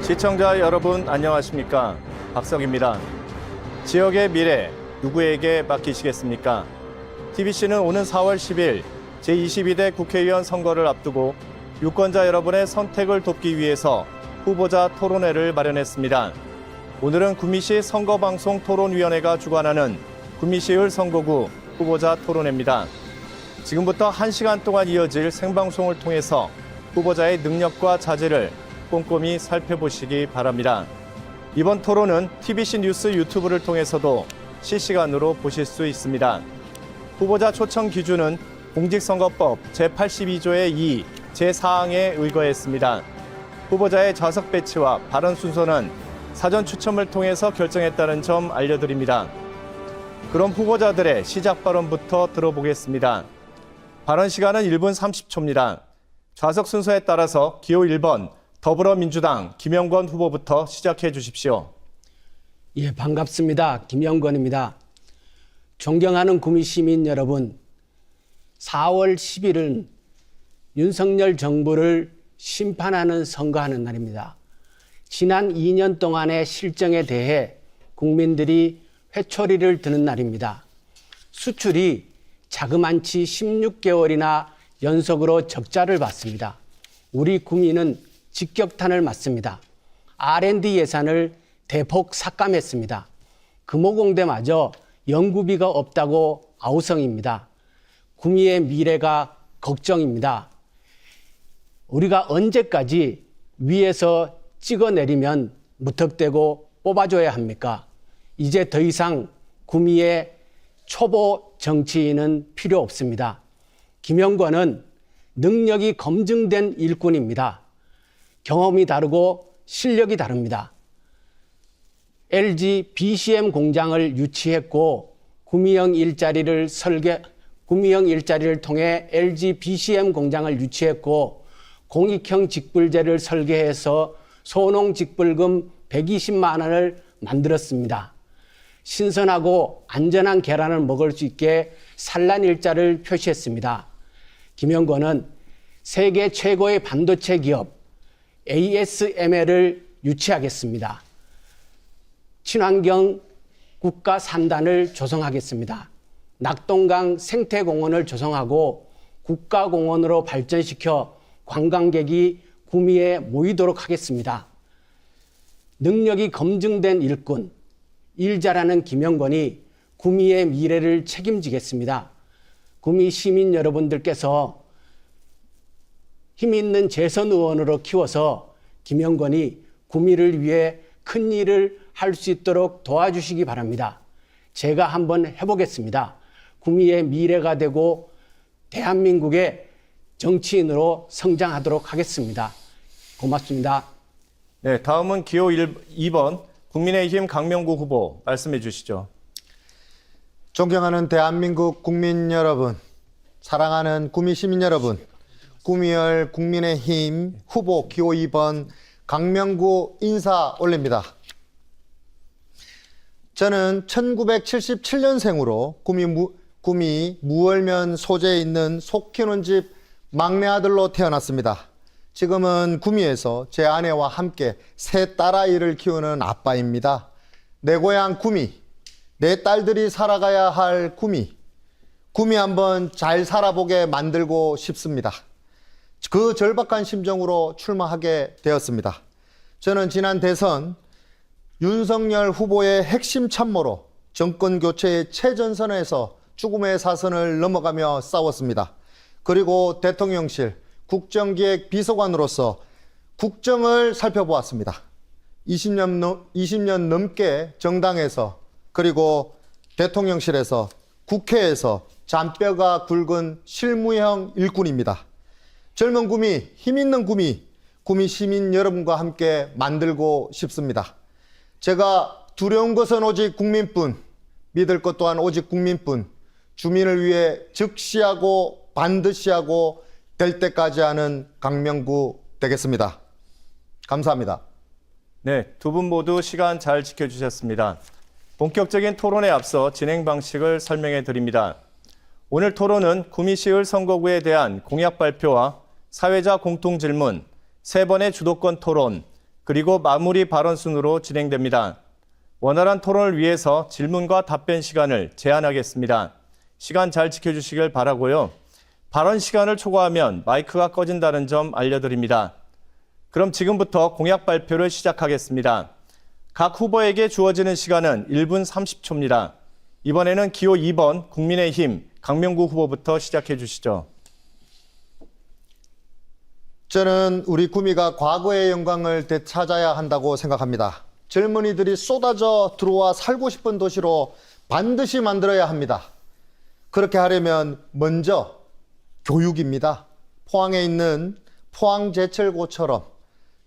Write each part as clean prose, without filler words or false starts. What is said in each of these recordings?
시청자 여러분 안녕하십니까? 박성입니다. 지역의 미래 누구에게 맡기시겠습니까? TBC는 오는 4월 10일 제22대 국회의원 선거를 앞두고 유권자 여러분의 선택을 돕기 위해서 후보자 토론회를 마련했습니다. 오늘은 구미시 선거방송 토론위원회가 주관하는 구미시을 선거구 후보자 토론회입니다. 지금부터 1시간 동안 이어질 생방송을 통해서 후보자의 능력과 자질을 꼼꼼히 살펴보시기 바랍니다. 이번 토론은 TBC 뉴스 유튜브를 통해서도 실시간으로 보실 수 있습니다. 후보자 초청 기준은 공직선거법 제82조의 2, 제4항에 의거했습니다. 후보자의 좌석 배치와 발언 순서는 사전 추첨을 통해서 결정했다는 점 알려드립니다. 그럼 후보자들의 시작 발언부터 들어보겠습니다. 발언 시간은 1분 30초입니다. 좌석 순서에 따라서 기호 1번 더불어민주당 김영권 후보부터 시작해 주십시오. 예, 반갑습니다. 김영권입니다. 존경하는 구미 시민 여러분, 4월 10일은 윤석열 정부를 심판하는 선거하는 날입니다. 지난 2년 동안의 실정에 대해 국민들이 회초리를 드는 날입니다. 수출이 자그만치 16개월이나 연속으로 적자를 봤습니다. 우리 구미는 직격탄을 맞습니다. R&D 예산을 대폭 삭감했습니다. 금호공대마저 연구비가 없다고 아우성입니다. 구미의 미래가 걱정입니다. 우리가 언제까지 위에서 찍어내리면 무턱대고 뽑아줘야 합니까? 이제 더 이상 구미의 초보 정치인은 필요 없습니다. 김영권은 능력이 검증된 일꾼입니다. 경험이 다르고 실력이 다릅니다. LG BCM 공장을 유치했고 구미형 일자리를 통해 LG BCM 공장을 유치했고 공익형 직불제를 설계해서 소농 직불금 120만 원을 만들었습니다. 신선하고 안전한 계란을 먹을 수 있게 산란일자를 표시했습니다. 김영권은 세계 최고의 반도체 기업 ASML을 유치하겠습니다. 친환경 국가 산단을 조성하겠습니다. 낙동강 생태공원을 조성하고 국가공원으로 발전시켜 관광객이 구미에 모이도록 하겠습니다. 능력이 검증된 일꾼, 일 잘하는 김영권이 구미의 미래를 책임지겠습니다. 구미 시민 여러분들께서 힘있는 재선 의원으로 키워서 김영권이 구미를 위해 큰 일을 할 수 있도록 도와주시기 바랍니다. 제가 한번 해보겠습니다. 구미의 미래가 되고 대한민국의 정치인으로 성장하도록 하겠습니다. 고맙습니다. 네, 다음은 기호 2번 국민의힘 강명구 후보 말씀해 주시죠. 존경하는 대한민국 국민 여러분, 사랑하는 구미 시민 여러분, 구미열 국민의힘 후보 기호 2번 강명구 인사 올립니다. 저는 1977년생으로 구미 무월면 소재에 있는 속 키우는 집 막내 아들로 태어났습니다. 지금은 구미에서 제 아내와 함께 세 딸아이를 키우는 아빠입니다. 내 고향 구미, 내 딸들이 살아가야 할 구미 한번 잘 살아보게 만들고 싶습니다. 그 절박한 심정으로 출마하게 되었습니다. 저는 지난 대선 윤석열 후보의 핵심 참모로 정권 교체의 최전선에서 죽음의 사선을 넘어가며 싸웠습니다. 그리고 대통령실 국정기획 비서관으로서 국정을 살펴보았습니다. 20년 넘게 정당에서 그리고 대통령실에서 국회에서 잔뼈가 굵은 실무형 일꾼입니다. 젊은 구미, 힘있는 구미 시민 여러분과 함께 만들고 싶습니다. 제가 두려운 것은 오직 국민뿐, 믿을 것 또한 오직 국민뿐, 주민을 위해 즉시하고 반드시 하고 될 때까지 하는 강명구 되겠습니다. 감사합니다. 네, 두 분 모두 시간 잘 지켜주셨습니다. 본격적인 토론에 앞서 진행 방식을 설명해 드립니다. 오늘 토론은 구미시을 선거구에 대한 공약 발표와 사회자 공통 질문, 3번의 주도권 토론, 그리고 마무리 발언 순으로 진행됩니다. 원활한 토론을 위해서 질문과 답변 시간을 제한하겠습니다. 시간 잘 지켜주시길 바라고요. 발언 시간을 초과하면 마이크가 꺼진다는 점 알려드립니다. 그럼 지금부터 공약 발표를 시작하겠습니다. 각 후보에게 주어지는 시간은 1분 30초입니다. 이번에는 기호 2번 국민의힘 강명구 후보부터 시작해 주시죠. 저는 우리 구미가 과거의 영광을 되찾아야 한다고 생각합니다. 젊은이들이 쏟아져 들어와 살고 싶은 도시로 반드시 만들어야 합니다. 그렇게 하려면 먼저 교육입니다. 포항에 있는 포항제철고처럼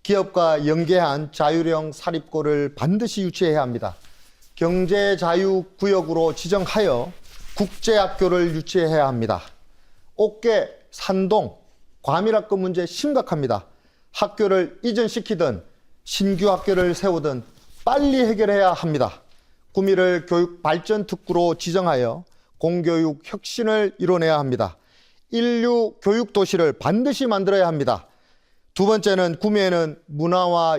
기업과 연계한 자율형 사립고를 반드시 유치해야 합니다. 경제자유구역으로 지정하여 국제학교를 유치해야 합니다. 옥계, 산동, 과밀학급 문제 심각합니다. 학교를 이전시키든 신규 학교를 세우든 빨리 해결해야 합니다. 구미를 교육 발전 특구로 지정하여 공교육 혁신을 이뤄내야 합니다. 인류 교육 도시를 반드시 만들어야 합니다. 두 번째는 구미에는 문화와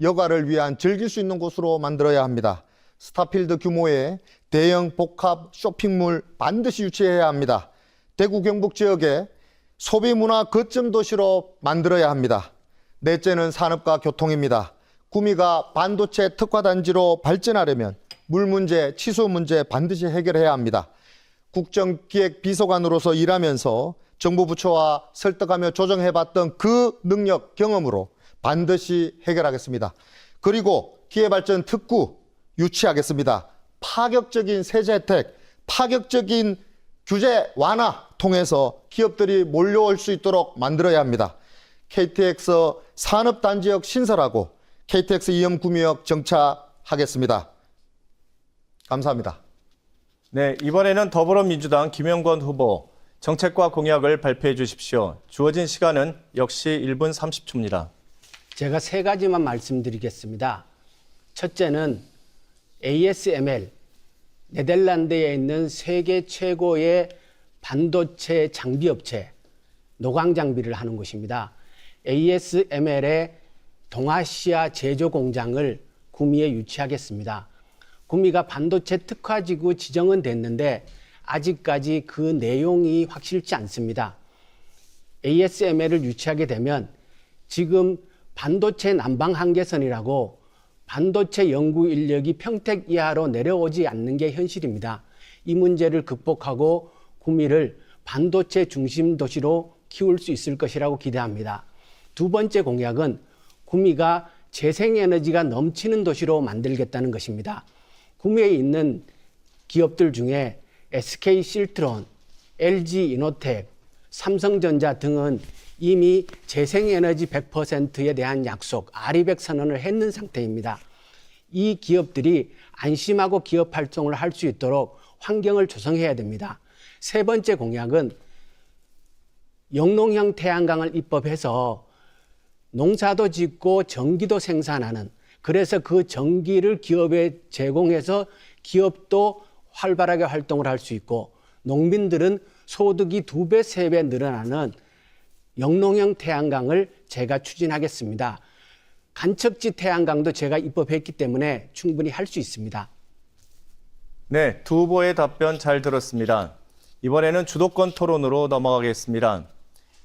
여가를 위한 즐길 수 있는 곳으로 만들어야 합니다. 스타필드 규모의 대형 복합 쇼핑몰 반드시 유치해야 합니다. 대구 경북 지역에 소비문화 거점 도시로 만들어야 합니다. 넷째는 산업과 교통입니다. 구미가 반도체 특화단지로 발전하려면 물 문제, 치수 문제 반드시 해결해야 합니다. 국정기획비서관으로서 일하면서 정부 부처와 설득하며 조정해봤던 그 능력, 경험으로 반드시 해결하겠습니다. 그리고 기회발전 특구 유치하겠습니다. 파격적인 세제 혜택, 파격적인 규제 완화 통해서 기업들이 몰려올 수 있도록 만들어야 합니다. KTX 산업단지역 신설하고 KTX 이염구미역 정착하겠습니다. 감사합니다. 네, 이번에는 더불어민주당 김영권 후보 정책과 공약을 발표해 주십시오. 주어진 시간은 역시 1분 30초입니다. 제가 세 가지만 말씀드리겠습니다. 첫째는 ASML, 네덜란드에 있는 세계 최고의 반도체 장비업체, 노광장비를 하는 곳입니다. ASML의 동아시아 제조 공장을 구미에 유치하겠습니다. 구미가 반도체 특화지구 지정은 됐는데 아직까지 그 내용이 확실치 않습니다. ASML을 유치하게 되면 지금 반도체 난방 한계선이라고 반도체 연구 인력이 평택 이하로 내려오지 않는 게 현실입니다. 이 문제를 극복하고 구미를 반도체 중심 도시로 키울 수 있을 것이라고 기대합니다. 두 번째 공약은 구미가 재생에너지가 넘치는 도시로 만들겠다는 것입니다. 구미에 있는 기업들 중에 SK실트론, LG이노텍, 삼성전자 등은 이미 재생에너지 100%에 대한 약속, 아리백 선언을 했는 상태입니다. 이 기업들이 안심하고 기업 활동을 할 수 있도록 환경을 조성해야 됩니다. 세 번째 공약은 영농형 태양광을 입법해서 농사도 짓고 전기도 생산하는, 그래서 그 전기를 기업에 제공해서 기업도 활발하게 활동을 할 수 있고 농민들은 소득이 2배, 3배 늘어나는 영농형 태양광을 제가 추진하겠습니다. 간척지 태양광도 제가 입법했기 때문에 충분히 할 수 있습니다. 네, 두 후보의 답변 잘 들었습니다. 이번에는 주도권 토론으로 넘어가겠습니다.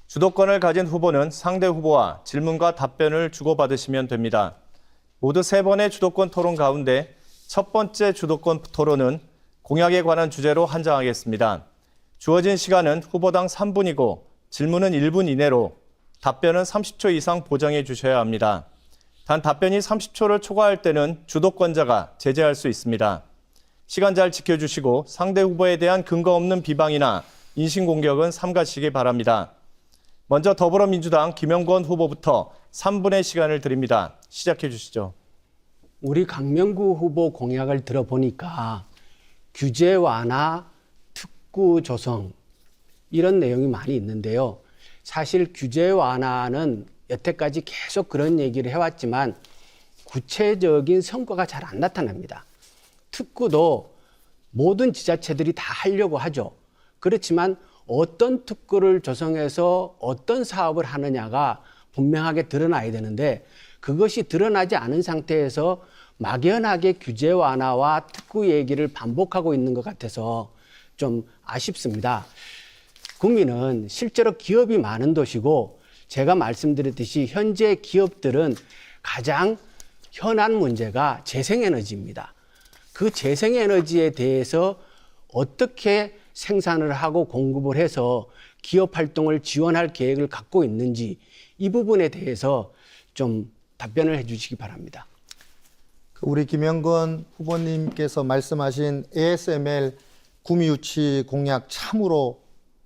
주도권을 가진 후보는 상대 후보와 질문과 답변을 주고받으시면 됩니다. 모두 3번의 주도권 토론 가운데 첫 번째 주도권 토론은 공약에 관한 주제로 한정하겠습니다. 주어진 시간은 후보당 3분이고 질문은 1분 이내로, 답변은 30초 이상 보정해 주셔야 합니다. 단 답변이 30초를 초과할 때는 주도권자가 제재할 수 있습니다. 시간 잘 지켜주시고 상대 후보에 대한 근거 없는 비방이나 인신공격은 삼가시기 바랍니다. 먼저 더불어민주당 김영권 후보부터 3분의 시간을 드립니다. 시작해 주시죠. 우리 강명구 후보 공약을 들어보니까 규제 완화, 특구 조성 이런 내용이 많이 있는데요. 사실 규제 완화는 여태까지 계속 그런 얘기를 해왔지만 구체적인 성과가 잘 안 나타납니다. 특구도 모든 지자체들이 다 하려고 하죠. 그렇지만 어떤 특구를 조성해서 어떤 사업을 하느냐가 분명하게 드러나야 되는데 그것이 드러나지 않은 상태에서 막연하게 규제 완화와 특구 얘기를 반복하고 있는 것 같아서 좀 아쉽습니다. 구미는 실제로 기업이 많은 도시고 제가 말씀드렸듯이 현재 기업들은 가장 현안 문제가 재생에너지입니다. 그 재생에너지에 대해서 어떻게 생산을 하고 공급을 해서 기업 활동을 지원할 계획을 갖고 있는지 이 부분에 대해서 좀 답변을 해 주시기 바랍니다. 우리 김영건 후보님께서 말씀하신 ASML 구미 유치 공약 참으로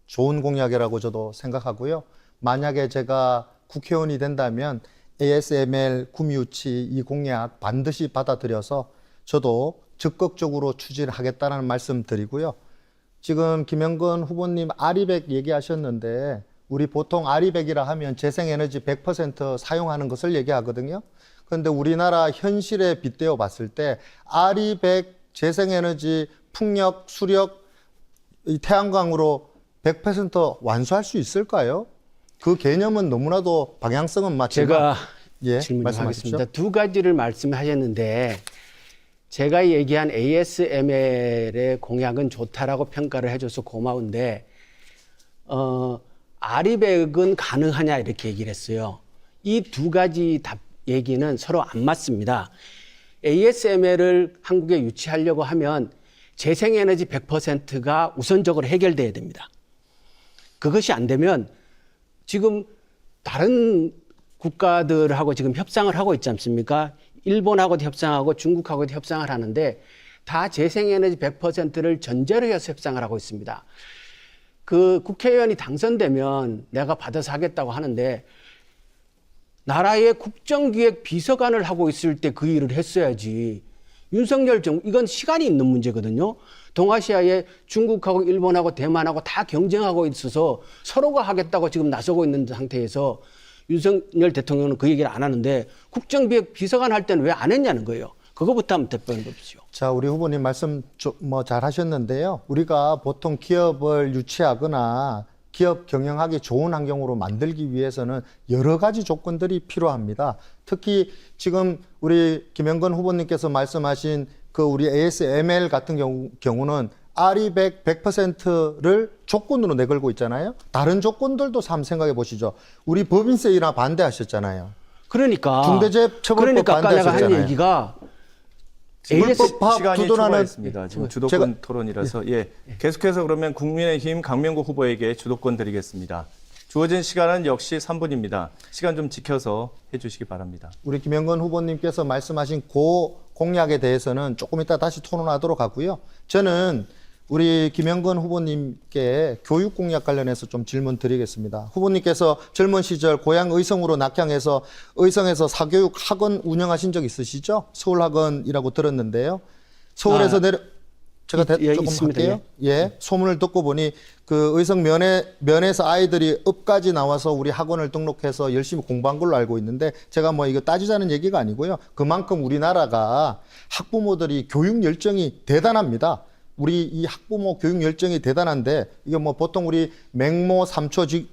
좋은 공약이라고 저도 생각하고요. 만약에 제가 국회의원이 된다면 ASML 구미 유치 이 공약 반드시 받아들여서 저도 적극적으로 추진하겠다는 말씀 드리고요. 지금 김영건 후보님 아리백 얘기하셨는데 우리 보통 아리백이라 하면 재생에너지 100% 사용하는 것을 얘기하거든요. 그런데 우리나라 현실에 빗대어 봤을 때 아리백, 재생에너지, 풍력, 수력, 이 태양광으로 100% 완수할 수 있을까요? 그 개념은 너무나도 방향성은 맞지만 제가 예, 질문하겠습니다. 두 가지를 말씀하셨는데 제가 얘기한 ASML의 공약은 좋다라고 평가를 해줘서 고마운데 아리백은 가능하냐 이렇게 얘기를 했어요. 이 두 가지 얘기는 서로 안 맞습니다. ASML을 한국에 유치하려고 하면 재생에너지 100%가 우선적으로 해결돼야 됩니다. 그것이 안 되면 지금 다른 국가들하고 지금 협상을 하고 있지 않습니까? 일본하고도 협상하고 중국하고도 협상을 하는데 다 재생에너지 100%를 전제로 해서 협상을 하고 있습니다. 그 국회의원이 당선되면 내가 받아서 하겠다고 하는데 나라의 국정기획 비서관을 하고 있을 때 그 일을 했어야지. 윤석열 정부, 이건 시간이 있는 문제거든요. 동아시아에 중국하고 일본하고 대만하고 다 경쟁하고 있어서 서로가 하겠다고 지금 나서고 있는 상태에서 윤석열 대통령은 그 얘기를 안 하는데 국정기획 비서관 할 때는 왜 안 했냐는 거예요. 그거부터 한번 답변해 보십시오. 자, 우리 후보님 말씀 잘 하셨는데요. 우리가 보통 기업을 유치하거나 기업 경영하기 좋은 환경으로 만들기 위해서는 여러 가지 조건들이 필요합니다. 특히 지금 우리 김영건 후보님께서 말씀하신 그 우리 ASML 같은 경우는 아리백 100%를 조건으로 내걸고 있잖아요. 다른 조건들도 한번 생각해 보시죠. 우리 법인세 인하 반대하셨잖아요. 그러니까 중대재해처벌법 아까 내가 한 반대하셨잖아요. 얘기가 불법 파업 시간이 두둔하는 초과했습니다. 지금 주도권 토론이라서 계속해서 그러면 국민의힘 강명구 후보에게 주도권 드리겠습니다. 주어진 시간은 역시 3분입니다. 시간 좀 지켜서 해주시기 바랍니다. 우리 김영건 후보님께서 말씀하신 고 공약에 대해서는 조금 이따 다시 토론하도록 하고요. 저는 우리 김영건 후보님께 교육 공약 관련해서 좀 질문 드리겠습니다. 후보님께서 젊은 시절 고향 의성으로 낙향해서 의성에서 사교육 학원 운영하신 적 있으시죠? 서울학원이라고 들었는데요. 서울에서 제가 조금 있습니다. 할게요. 예, 소문을 듣고 보니 그 의성 면에서 아이들이 읍까지 나와서 우리 학원을 등록해서 열심히 공부한 걸로 알고 있는데 제가 뭐 이거 따지자는 얘기가 아니고요. 그만큼 우리나라가 학부모들이 교육 열정이 대단합니다. 우리 이 학부모 교육 열정이 대단한데 이게 뭐 보통 우리 맹모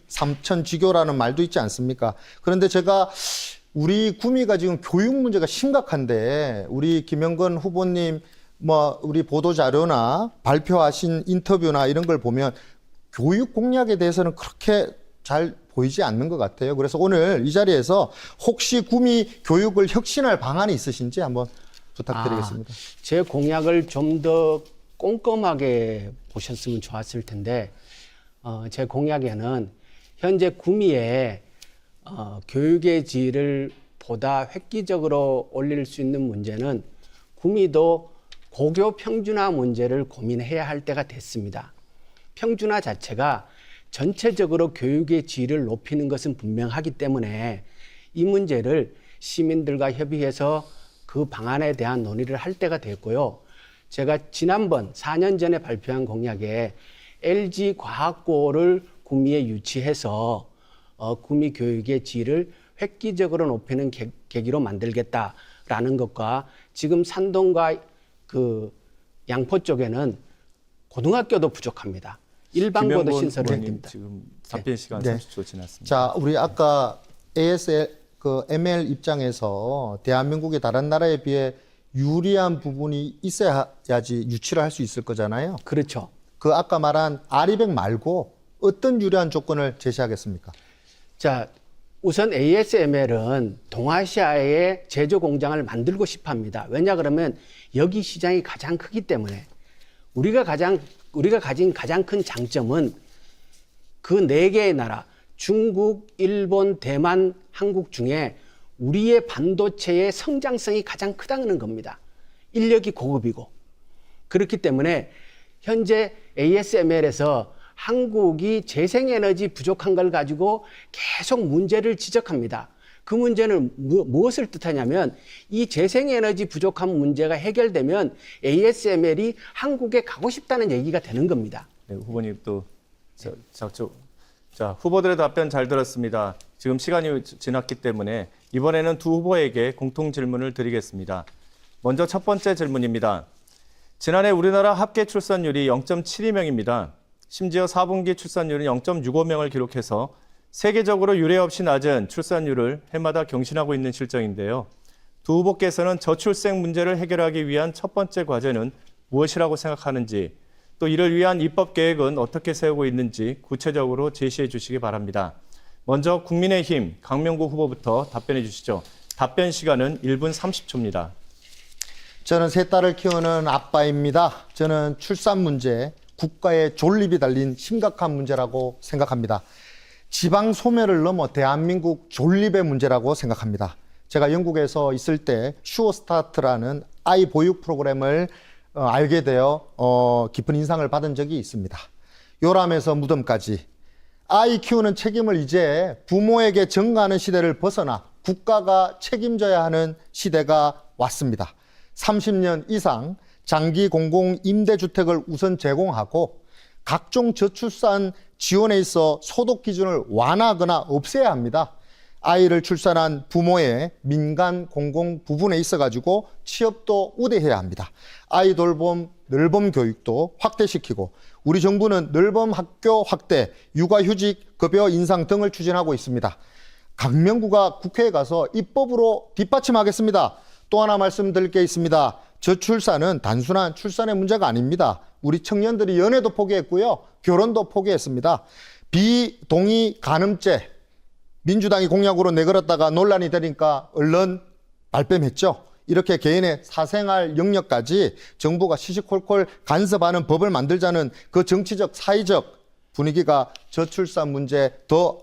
삼천지교라는 말도 있지 않습니까? 그런데 제가 우리 구미가 지금 교육 문제가 심각한데 우리 김영건 후보님 뭐 우리 보도 자료나 발표하신 인터뷰나 이런 걸 보면 교육 공약에 대해서는 그렇게 잘 보이지 않는 것 같아요. 그래서 오늘 이 자리에서 혹시 구미 교육을 혁신할 방안이 있으신지 한번 부탁드리겠습니다. 제 공약을 좀 더 꼼꼼하게 보셨으면 좋았을 텐데 제 공약에는 현재 구미에 교육의 질을 보다 획기적으로 올릴 수 있는 문제는 구미도 고교 평준화 문제를 고민해야 할 때가 됐습니다. 평준화 자체가 전체적으로 교육의 질을 높이는 것은 분명하기 때문에 이 문제를 시민들과 협의해서 그 방안에 대한 논의를 할 때가 됐고요. 제가 지난번 4년 전에 발표한 공약에 LG 과학고를 구미에 유치해서 구미 교육의 질을 획기적으로 높이는 계기로 만들겠다라는 것과 지금 산동과 그 양포 쪽에는 고등학교도 부족합니다. 일반고도 신설을 해야 됩니다. 지금 답변 시간 네. 30초 지났습니다. 자, 우리 아까 ASL 그 ML 입장에서 대한민국이 다른 나라에 비해 유리한 부분이 있어야지 유치를 할 수 있을 거잖아요. 그렇죠. 그 아까 말한 아리백 말고 어떤 유리한 조건을 제시하겠습니까? 자, 우선 ASML은 동아시아에 제조 공장을 만들고 싶어 합니다. 왜냐 그러면 여기 시장이 가장 크기 때문에 우리가 가진 가장 큰 장점은 그 네 개의 나라, 중국, 일본, 대만, 한국 중에 우리의 반도체의 성장성이 가장 크다는 겁니다. 인력이 고급이고. 그렇기 때문에 현재 ASML에서 한국이 재생에너지 부족한 걸 가지고 계속 문제를 지적합니다. 그 문제는 무엇을 뜻하냐면 이 재생에너지 부족한 문제가 해결되면 ASML이 한국에 가고 싶다는 얘기가 되는 겁니다. 네, 후보님 또 자, 후보들의 답변 잘 들었습니다. 지금 시간이 지났기 때문에 이번에는 두 후보에게 공통 질문을 드리겠습니다. 먼저 첫 번째 질문입니다. 지난해 우리나라 합계 출산율이 0.72명입니다. 심지어 4분기 출산율은 0.65명을 기록해서 세계적으로 유례 없이 낮은 출산율을 해마다 경신하고 있는 실정인데요. 두 후보께서는 저출생 문제를 해결하기 위한 첫 번째 과제는 무엇이라고 생각하는지, 또 이를 위한 입법 계획은 어떻게 세우고 있는지 구체적으로 제시해 주시기 바랍니다. 먼저 국민의힘 강명구 후보부터 답변해 주시죠. 답변 시간은 1분 30초입니다. 저는 세 딸을 키우는 아빠입니다. 저는 출산 문제, 국가의 존립이 달린 심각한 문제라고 생각합니다. 지방 소멸을 넘어 대한민국 존립의 문제라고 생각합니다. 제가 영국에서 있을 때 슈어스타트라는 아이 보육 프로그램을 알게 되어 깊은 인상을 받은 적이 있습니다. 요람에서 무덤까지 아이 키우는 책임을 이제 부모에게 전가하는 시대를 벗어나 국가가 책임져야 하는 시대가 왔습니다. 30년 이상 장기 공공 임대주택을 우선 제공하고 각종 저출산 지원에 있어 소득 기준을 완화하거나 없애야 합니다. 아이를 출산한 부모의 민간 공공 부분에 있어 가지고 취업도 우대해야 합니다. 아이 돌봄, 늘봄 교육도 확대시키고 우리 정부는 늘봄 학교 확대, 육아휴직 급여 인상 등을 추진하고 있습니다. 강명구가 국회에 가서 입법으로 뒷받침하겠습니다. 또 하나 말씀드릴 게 있습니다. 저출산은 단순한 출산의 문제가 아닙니다. 우리 청년들이 연애도 포기했고요. 결혼도 포기했습니다. 비동의 간음죄, 민주당이 공약으로 내걸었다가 논란이 되니까 얼른 발뺌했죠. 이렇게 개인의 사생활 영역까지 정부가 시시콜콜 간섭하는 법을 만들자는 그 정치적, 사회적 분위기가 저출산 문제 더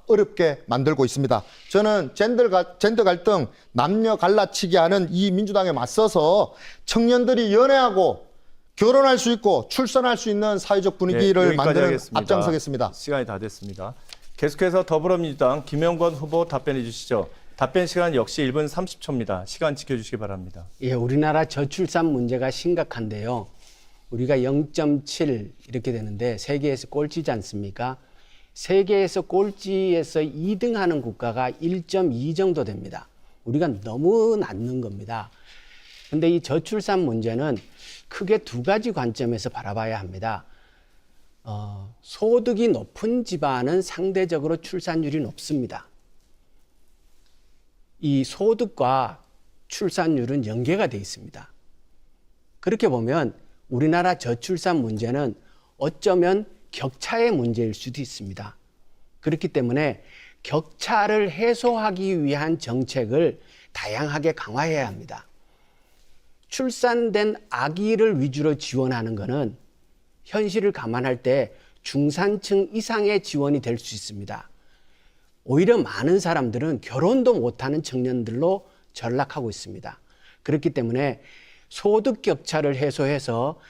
어렵게 만들고 있습니다. 저는 젠더 갈등, 남녀 갈라치기 하는 이 민주당에 맞서서 청년들이 연애하고 결혼할 수 있고 출산할 수 있는 사회적 분위기를 만드는 하겠습니다. 앞장서겠습니다. 시간이 다 됐습니다. 계속해서 더불어민주당 김영권 후보 답변해 주시죠. 답변 시간 역시 1분 30초입니다. 시간 지켜주시기 바랍니다. 예, 우리나라 저출산 문제가 심각한데요. 우리가 0.7 이렇게 되는데 세계에서 꼴찌지 않습니까? 세계에서 꼴찌에서 2등 하는 국가가 1.2 정도 됩니다. 우리가 너무 낮는 겁니다. 근데 이 저출산 문제는 크게 두 가지 관점에서 바라봐야 합니다. 소득이 높은 집안은 상대적으로 출산율이 높습니다. 이 소득과 출산율은 연계가 돼 있습니다. 그렇게 보면 우리나라 저출산 문제는 어쩌면 격차의 문제일 수도 있습니다. 그렇기 때문에 격차를 해소하기 위한 정책을 다양하게 강화해야 합니다. 출산된 아기를 위주로 지원하는 것은 현실을 감안할 때 중산층 이상의 지원이 될 수 있습니다. 오히려 많은 사람들은 결혼도 못하는 청년들로 전락하고 있습니다. 그렇기 때문에 소득 격차를 해소해서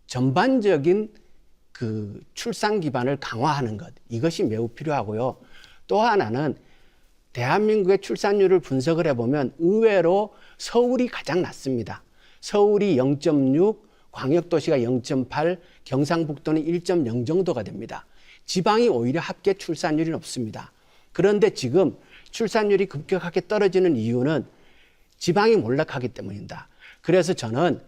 전반적인 그 출산 기반을 강화하는 것, 이것이 매우 필요하고요. 또 하나는 대한민국의 출산율을 분석을 해보면 의외로 서울이 가장 낮습니다. 서울이 0.6, 광역도시가 0.8, 경상북도는 1.0 정도가 됩니다. 지방이 오히려 합계 출산율이 높습니다. 그런데 지금 출산율이 급격하게 떨어지는 이유는 지방이 몰락하기 때문입니다. 그래서 저는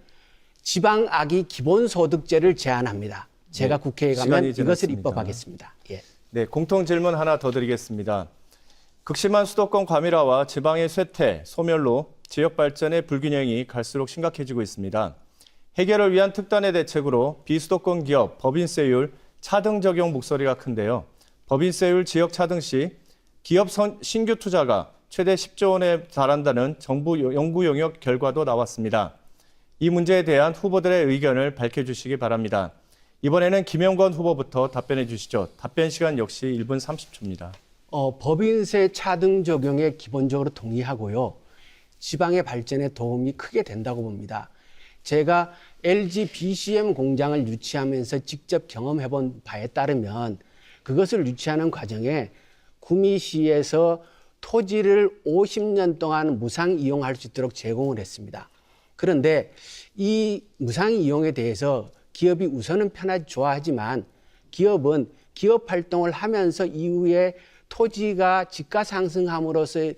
지방 아기 기본소득제를 제안합니다. 제가 국회에 가면 이것을 입법하겠습니다. 예. 네, 공통 질문 하나 더 드리겠습니다. 극심한 수도권 과밀화와 지방의 쇠퇴, 소멸로 지역 발전의 불균형이 갈수록 심각해지고 있습니다. 해결을 위한 특단의 대책으로 비수도권 기업 법인세율 차등 적용 목소리가 큰데요. 법인세율 지역 차등 시 기업 신규 투자가 최대 10조 원에 달한다는 정부 연구 용역 결과도 나왔습니다. 이 문제에 대한 후보들의 의견을 밝혀주시기 바랍니다. 이번에는 김영건 후보부터 답변해 주시죠. 답변 시간 역시 1분 30초입니다. 법인세 차등 적용에 기본적으로 동의하고요. 지방의 발전에 도움이 크게 된다고 봅니다. 제가 LG BCM 공장을 유치하면서 직접 경험해 본 바에 따르면 그것을 유치하는 과정에 구미시에서 토지를 50년 동안 무상 이용할 수 있도록 제공을 했습니다. 그런데 이 무상 이용에 대해서 기업이 우선은 편하지 좋아하지만 기업은 기업 활동을 하면서 이후에 토지가 지가 상승함으로써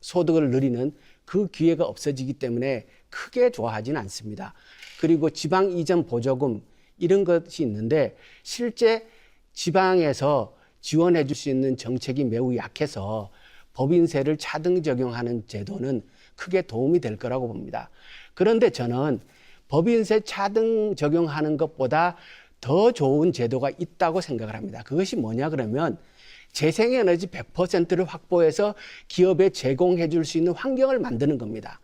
소득을 누리는 그 기회가 없어지기 때문에 크게 좋아하지는 않습니다. 그리고 지방 이전 보조금 이런 것이 있는데 실제 지방에서 지원해 줄 수 있는 정책이 매우 약해서 법인세를 차등 적용하는 제도는 크게 도움이 될 거라고 봅니다. 그런데 저는 법인세 차등 적용하는 것보다 더 좋은 제도가 있다고 생각을 합니다. 그것이 뭐냐 그러면 재생에너지 100%를 확보해서 기업에 제공해 줄 수 있는 환경을 만드는 겁니다.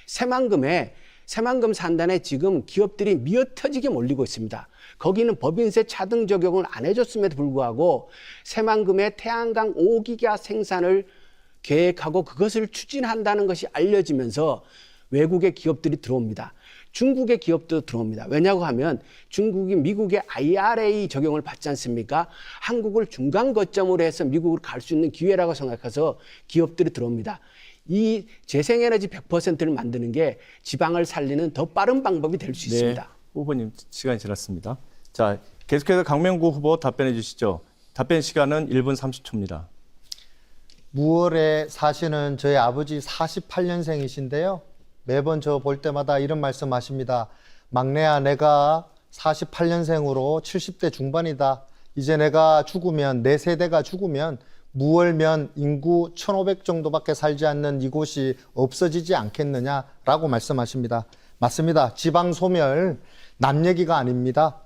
새만금 산단에 지금 기업들이 미어터지게 몰리고 있습니다. 거기는 법인세 차등 적용을 안 해줬음에도 불구하고 새만금의 태양광 5기가 생산을 계획하고 그것을 추진한다는 것이 알려지면서 외국의 기업들이 들어옵니다. 중국의 기업도 들어옵니다. 왜냐고 하면 중국이 미국의 IRA 적용을 받지 않습니까? 한국을 중간 거점으로 해서 미국으로 갈 수 있는 기회라고 생각해서 기업들이 들어옵니다. 이 재생에너지 100%를 만드는 게 지방을 살리는 더 빠른 방법이 될 수 있습니다. 후보님 시간이 지났습니다. 자, 계속해서 강명구 후보 답변해 주시죠. 답변 시간은 1분 30초입니다. 무월에 사시는 저희 아버지 48년생이신데요. 매번 저 볼 때마다 이런 말씀 하십니다. 막내야, 내가 48년생으로 70대 중반이다. 이제 내가 죽으면, 내 세대가 죽으면 무월면 인구 1,500 정도밖에 살지 않는 이곳이 없어지지 않겠느냐라고 말씀하십니다. 맞습니다. 지방 소멸 남 얘기가 아닙니다.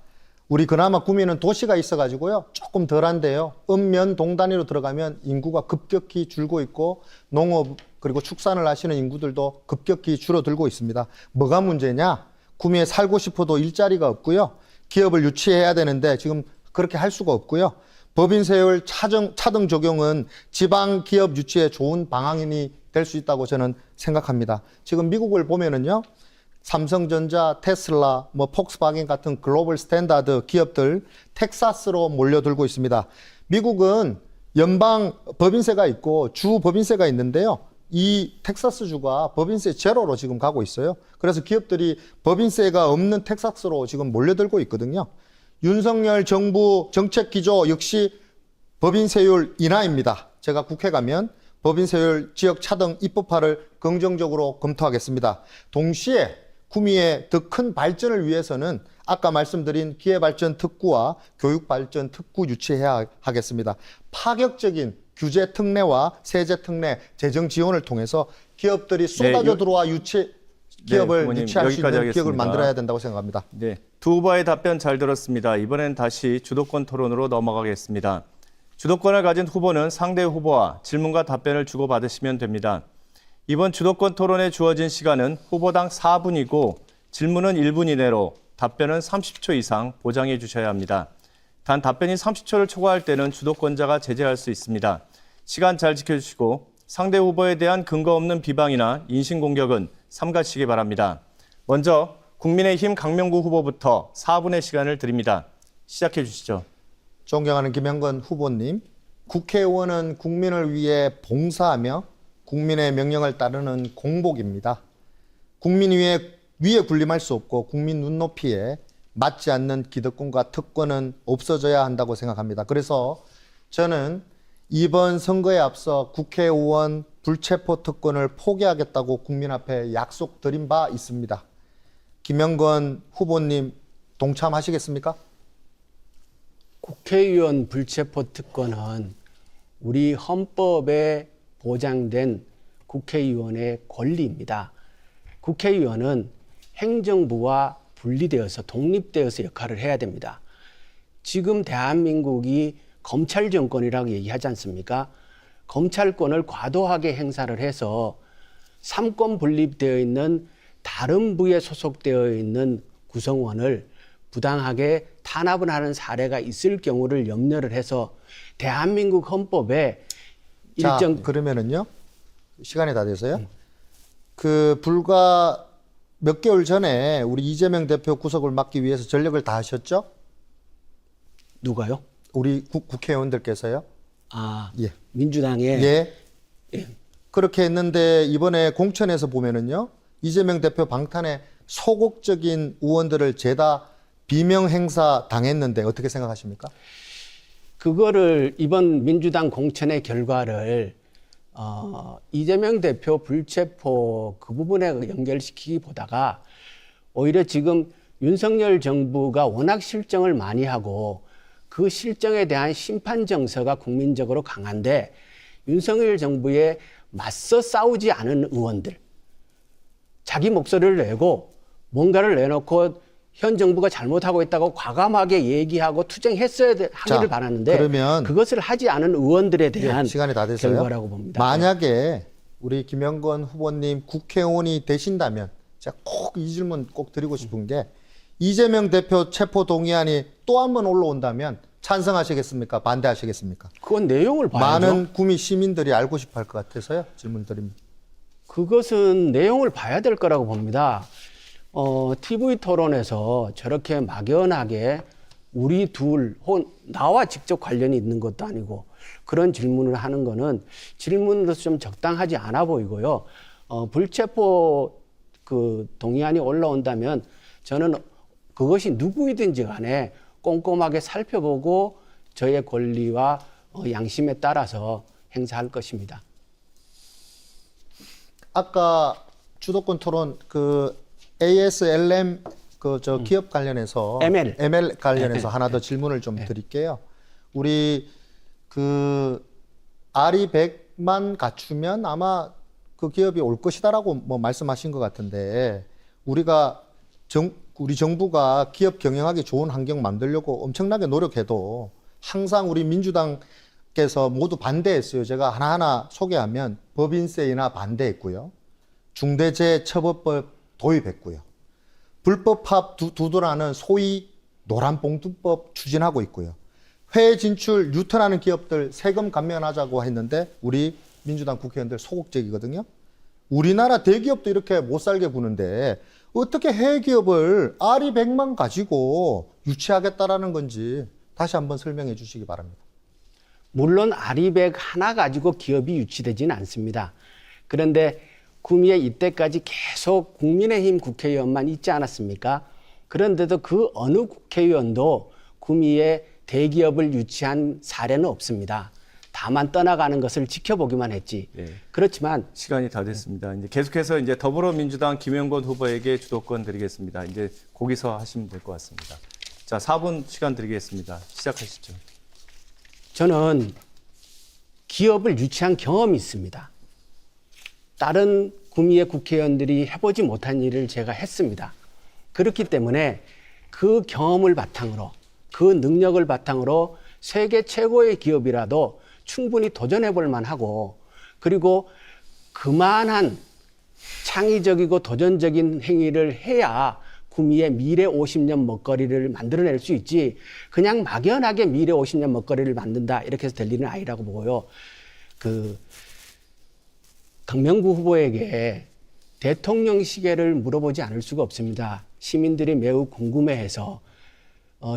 우리 그나마 구미는 도시가 있어가지고요. 조금 덜한데요. 읍면 동 단위로 들어가면 인구가 급격히 줄고 있고 농업 그리고 축산을 하시는 인구들도 급격히 줄어들고 있습니다. 뭐가 문제냐? 구미에 살고 싶어도 일자리가 없고요. 기업을 유치해야 되는데 지금 그렇게 할 수가 없고요. 법인세율 차등 적용은 지방 기업 유치에 좋은 방향이 될 수 있다고 저는 생각합니다. 지금 미국을 보면은요. 삼성전자, 테슬라, 폭스바겐 같은 글로벌 스탠다드 기업들 텍사스로 몰려들고 있습니다. 미국은 연방 법인세가 있고 주 법인세가 있는데요. 이 텍사스주가 법인세 제로로 지금 가고 있어요. 그래서 기업들이 법인세가 없는 텍사스로 지금 몰려들고 있거든요. 윤석열 정부 정책 기조 역시 법인세율 인하입니다. 제가 국회 가면 법인세율 지역 차등 입법화를 긍정적으로 검토하겠습니다. 동시에 구미의 더 큰 발전을 위해서는 아까 말씀드린 기회발전 특구와 교육발전 특구 유치해야 하겠습니다. 파격적인 규제 특례와 세제 특례, 재정 지원을 통해서 기업들이 쏟아져 들어와 기업을 유치할 수 있는 기업을 만들어야 된다고 생각합니다. 네, 두 후보의 답변 잘 들었습니다. 이번엔 다시 주도권 토론으로 넘어가겠습니다. 주도권을 가진 후보는 상대 후보와 질문과 답변을 주고받으시면 됩니다. 이번 주도권 토론에 주어진 시간은 후보당 4분이고 질문은 1분 이내로 답변은 30초 이상 보장해 주셔야 합니다. 단 답변이 30초를 초과할 때는 주도권자가 제재할 수 있습니다. 시간 잘 지켜주시고 상대 후보에 대한 근거 없는 비방이나 인신공격은 삼가시기 바랍니다. 먼저 국민의힘 강명구 후보부터 4분의 시간을 드립니다. 시작해 주시죠. 존경하는 김영건 후보님, 국회의원은 국민을 위해 봉사하며 국민의 명령을 따르는 공복입니다. 국민 위에 군림할 수 없고 국민 눈높이에 맞지 않는 기득권과 특권은 없어져야 한다고 생각합니다. 그래서 저는 이번 선거에 앞서 국회의원 불체포 특권을 포기하겠다고 국민 앞에 약속드린 바 있습니다. 김영건 후보님 동참하시겠습니까? 국회의원 불체포 특권은 우리 헌법에 보장된 국회의원의 권리입니다. 국회의원은 행정부와 분리되어서 독립되어서 역할을 해야 됩니다. 지금 대한민국이 검찰 정권이라고 얘기하지 않습니까? 검찰권을 과도하게 행사를 해서 삼권 분립되어 있는 다른 부에 소속되어 있는 구성원을 부당하게 탄압을 하는 사례가 있을 경우를 염려를 해서 대한민국 헌법에 자, 일정 그러면은요. 시간이 다 돼서요. 그 불과 몇 개월 전에 우리 이재명 대표 구속을 막기 위해서 전력을 다 하셨죠? 누가요? 우리 국회의원들께서요. 아, 예. 민주당의 예. 그렇게 했는데 이번에 공천에서 보면은요. 이재명 대표 방탄에 소극적인 의원들을 죄다 비명 행사 당했는데 어떻게 생각하십니까? 그거를 이번 민주당 공천의 결과를 이재명 대표 불체포 그 부분에 연결시키기 보다가 오히려 지금 윤석열 정부가 워낙 실정을 많이 하고 그 실정에 대한 심판 정서가 국민적으로 강한데 윤석열 정부에 맞서 싸우지 않은 의원들, 자기 목소리를 내고 뭔가를 내놓고 현 정부가 잘못하고 있다고 과감하게 얘기하고 투쟁했어야 하기를 바라는데 그러면 그것을 하지 않은 의원들에 대한 시간이 다 됐어요. 결과라고 봅니다. 만약에 우리 김영건 후보님 국회의원이 되신다면 제가 꼭 이 질문 꼭 드리고 싶은 게 이재명 대표 체포 동의안이 또 한 번 올라온다면 찬성하시겠습니까? 반대하시겠습니까? 그건 내용을 봐야죠. 많은 구미 시민들이 알고 싶어 할 것 같아서요. 질문 드립니다. 그것은 내용을 봐야 될 거라고 봅니다. TV 토론에서 저렇게 막연하게 우리 둘, 혹은 나와 직접 관련이 있는 것도 아니고 그런 질문을 하는 거는 질문으로서 좀 적당하지 않아 보이고요. 불체포 그 동의안이 올라온다면 저는 그것이 누구이든지 간에 꼼꼼하게 살펴보고 저의 권리와 양심에 따라서 행사할 것입니다. 아까 주도권 토론 그 ASLM 그 저 기업 관련해서 ML 관련해서 하나 더 질문을 좀 드릴게요. 우리 그 R이 100만 갖추면 아마 그 기업이 올 것이다라고 뭐 말씀하신 것 같은데 우리가 우리 정부가 기업 경영하기 좋은 환경 만들려고 엄청나게 노력해도 항상 우리 민주당께서 모두 반대했어요. 제가 하나하나 소개하면 법인세이나 반대했고요. 중대재해처벌법 도입했고요. 불법 파업 두도라는 소위 노란봉투법 추진하고 있고요. 해외 진출 유턴하는 기업들 세금 감면하자고 했는데 우리 민주당 국회의원들 소극적이거든요. 우리나라 대기업도 이렇게 못 살게 구는데 어떻게 해외 기업을 R이 100만 가지고 유치하겠다라는 건지 다시 한번 설명해 주시기 바랍니다. 물론 아리백 하나 가지고 기업이 유치되지는 않습니다. 그런데 구미에 이때까지 계속 국민의힘 국회의원만 있지 않았습니까? 그런데도 그 어느 국회의원도 구미에 대기업을 유치한 사례는 없습니다. 다만 떠나가는 것을 지켜보기만 했지. 네. 그렇지만 시간이 다 됐습니다. 이제 계속해서 이제 더불어민주당 김영건 후보에게 주도권 드리겠습니다. 이제 거기서 하시면 될 것 같습니다. 자, 4분 시간 드리겠습니다. 시작하시죠. 저는 기업을 유치한 경험이 있습니다. 다른 구미의 국회의원들이 해보지 못한 일을 제가 했습니다. 그렇기 때문에 그 경험을 바탕으로, 그 능력을 바탕으로 세계 최고의 기업이라도 충분히 도전해 볼 만하고, 그리고 그만한 창의적이고 도전적인 행위를 해야 구미의 미래 50년 먹거리를 만들어낼 수 있지, 그냥 막연하게 미래 50년 먹거리를 만든다 이렇게 해서 될 일은 아니라고 보고요. 강명구 후보에게 대통령 시계를 물어보지 않을 수가 없습니다. 시민들이 매우 궁금해해서.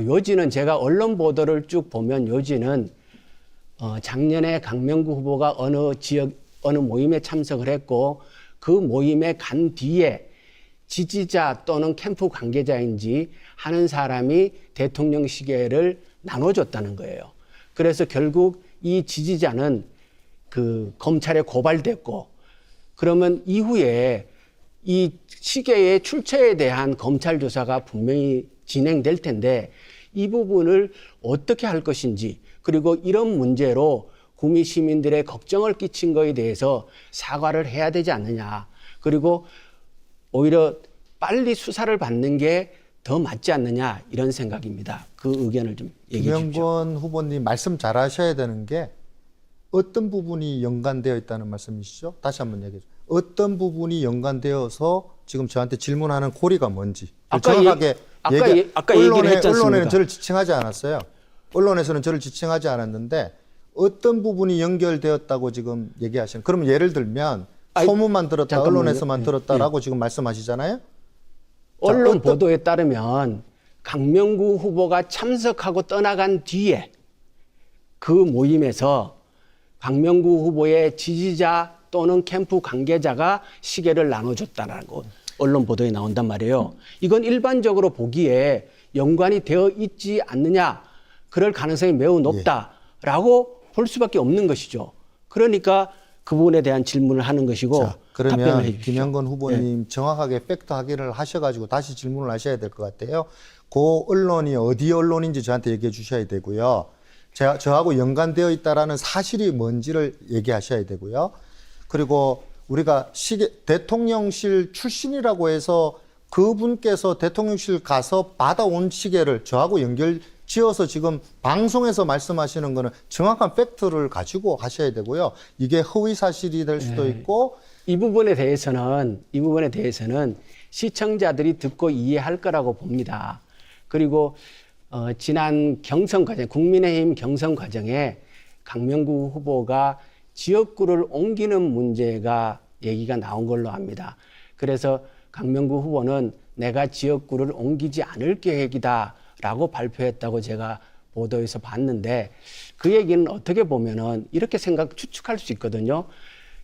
요지는 제가 언론 보도를 쭉 보면 요지는 작년에 강명구 후보가 어느 지역 어느 모임에 참석을 했고 그 모임에 간 뒤에 지지자 또는 캠프 관계자인지 하는 사람이 대통령 시계를 나눠줬다는 거예요. 그래서 결국 이 지지자는 그 검찰에 고발됐고, 그러면 이후에 이 시계의 출처에 대한 검찰 조사가 분명히 진행될 텐데 이 부분을 어떻게 할 것인지, 그리고 이런 문제로 구미 시민들의 걱정을 끼친 거에 대해서 사과를 해야 되지 않느냐. 그리고 오히려 빨리 수사를 받는 게 더 맞지 않느냐 이런 생각입니다. 그 의견을 좀 얘기해 주십시오. 김영건 후보님 말씀 잘 하셔야 되는 게 어떤 부분이 연관되어 있다는 말씀이시죠? 다시 한번 얘기해 주세요. 어떤 부분이 연관되어서 지금 저한테 질문하는 고리가 뭔지 정확하게 아까 얘기를 했지 않습니까? 언론에는 저를 지칭하지 않았어요. 언론에서는 저를 지칭하지 않았는데 어떤 부분이 연결되었다고 지금 얘기하시는. 그럼 예를 들면 소문만 들었다, 잠깐만요. 언론에서만 들었다라고 지금 말씀하시잖아요. 언론 보도에 따르면 강명구 후보가 참석하고 떠나간 뒤에 그 모임에서 강명구 후보의 지지자 또는 캠프 관계자가 시계를 나눠줬다라고 언론 보도에 나온단 말이에요. 이건 일반적으로 보기에 연관이 되어 있지 않느냐, 그럴 가능성이 매우 높다라고 볼 수밖에 없는 것이죠. 그러니까 그 부분에 대한 질문을 하는 것이고 자, 그러면 답변을 해 주십시오. 김영건 후보님 정확하게 팩트 확인을 하셔가지고 다시 질문을 하셔야 될 것 같아요. 그 언론이 어디 언론인지 저한테 얘기해 주셔야 되고요. 저하고 연관되어 있다라는 사실이 뭔지를 얘기하셔야 되고요. 그리고 우리가 대통령실 출신이라고 해서 그분께서 대통령실 가서 받아온 시계를 저하고 연결 지어서 지금 방송에서 말씀하시는 거는 정확한 팩트를 가지고 하셔야 되고요. 이게 허위 사실이 될 수도 있고 이 부분에 대해서는 시청자들이 듣고 이해할 거라고 봅니다. 그리고 지난 경선 과정, 국민의힘 경선 과정에 강명구 후보가 지역구를 옮기는 문제가 얘기가 나온 걸로 압니다. 그래서 강명구 후보는 내가 지역구를 옮기지 않을 계획이다라고 발표했다고 제가 보도에서 봤는데 그 얘기는 어떻게 보면은 이렇게 추측할 수 있거든요.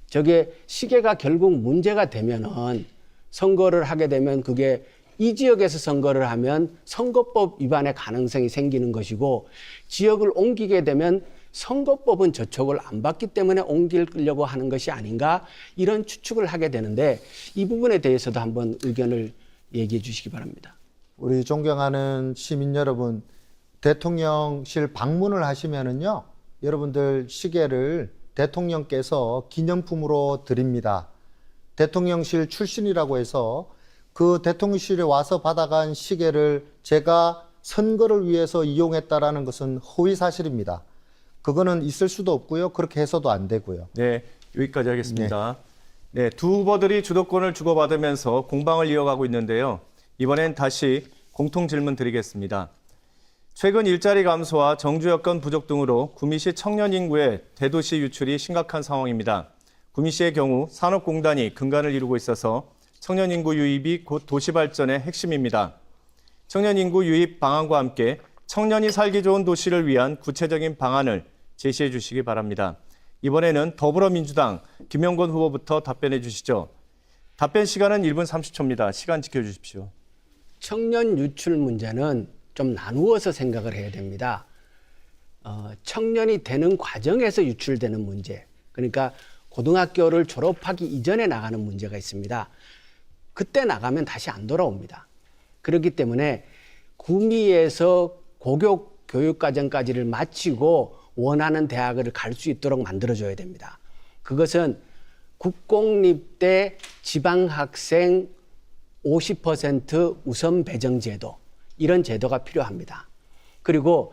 저게 시계가 결국 문제가 되면은 선거를 하게 되면 그게 이 지역에서 선거를 하면 선거법 위반의 가능성이 생기는 것이고 지역을 옮기게 되면 선거법은 저촉을 안 받기 때문에 옮기려고 하는 것이 아닌가 이런 추측을 하게 되는데 이 부분에 대해서도 한번 의견을 얘기해 주시기 바랍니다. 우리 존경하는 시민 여러분, 대통령실 방문을 하시면은요, 여러분들 시계를 대통령께서 기념품으로 드립니다. 대통령실 출신이라고 해서 그 대통령실에 와서 받아간 시계를 제가 선거를 위해서 이용했다라는 것은 허위 사실입니다. 그거는 있을 수도 없고요. 그렇게 해서도 안 되고요. 네, 여기까지 하겠습니다. 네, 두 후보들이 주도권을 주고받으면서 공방을 이어가고 있는데요. 이번엔 다시 공통 질문 드리겠습니다. 최근 일자리 감소와 정주 여건 부족 등으로 구미시 청년 인구의 대도시 유출이 심각한 상황입니다. 구미시의 경우 산업공단이 근간을 이루고 있어서 청년 인구 유입이 곧 도시 발전의 핵심입니다. 청년 인구 유입 방안과 함께 청년이 살기 좋은 도시를 위한 구체적인 방안을 제시해 주시기 바랍니다. 이번에는 더불어민주당 김영건 후보부터 답변해 주시죠. 답변 시간은 1분 30초입니다. 시간 지켜주십시오. 청년 유출 문제는 좀 나누어서 생각을 해야 됩니다. 청년이 되는 과정에서 유출되는 문제, 그러니까 고등학교를 졸업하기 이전에 나가는 문제가 있습니다. 그때 나가면 다시 안 돌아옵니다. 그렇기 때문에 구미에서 고교 교육과정까지를 마치고 원하는 대학을 갈 수 있도록 만들어줘야 됩니다. 그것은 국공립대 지방학생 50% 우선 배정 제도, 이런 제도가 필요합니다. 그리고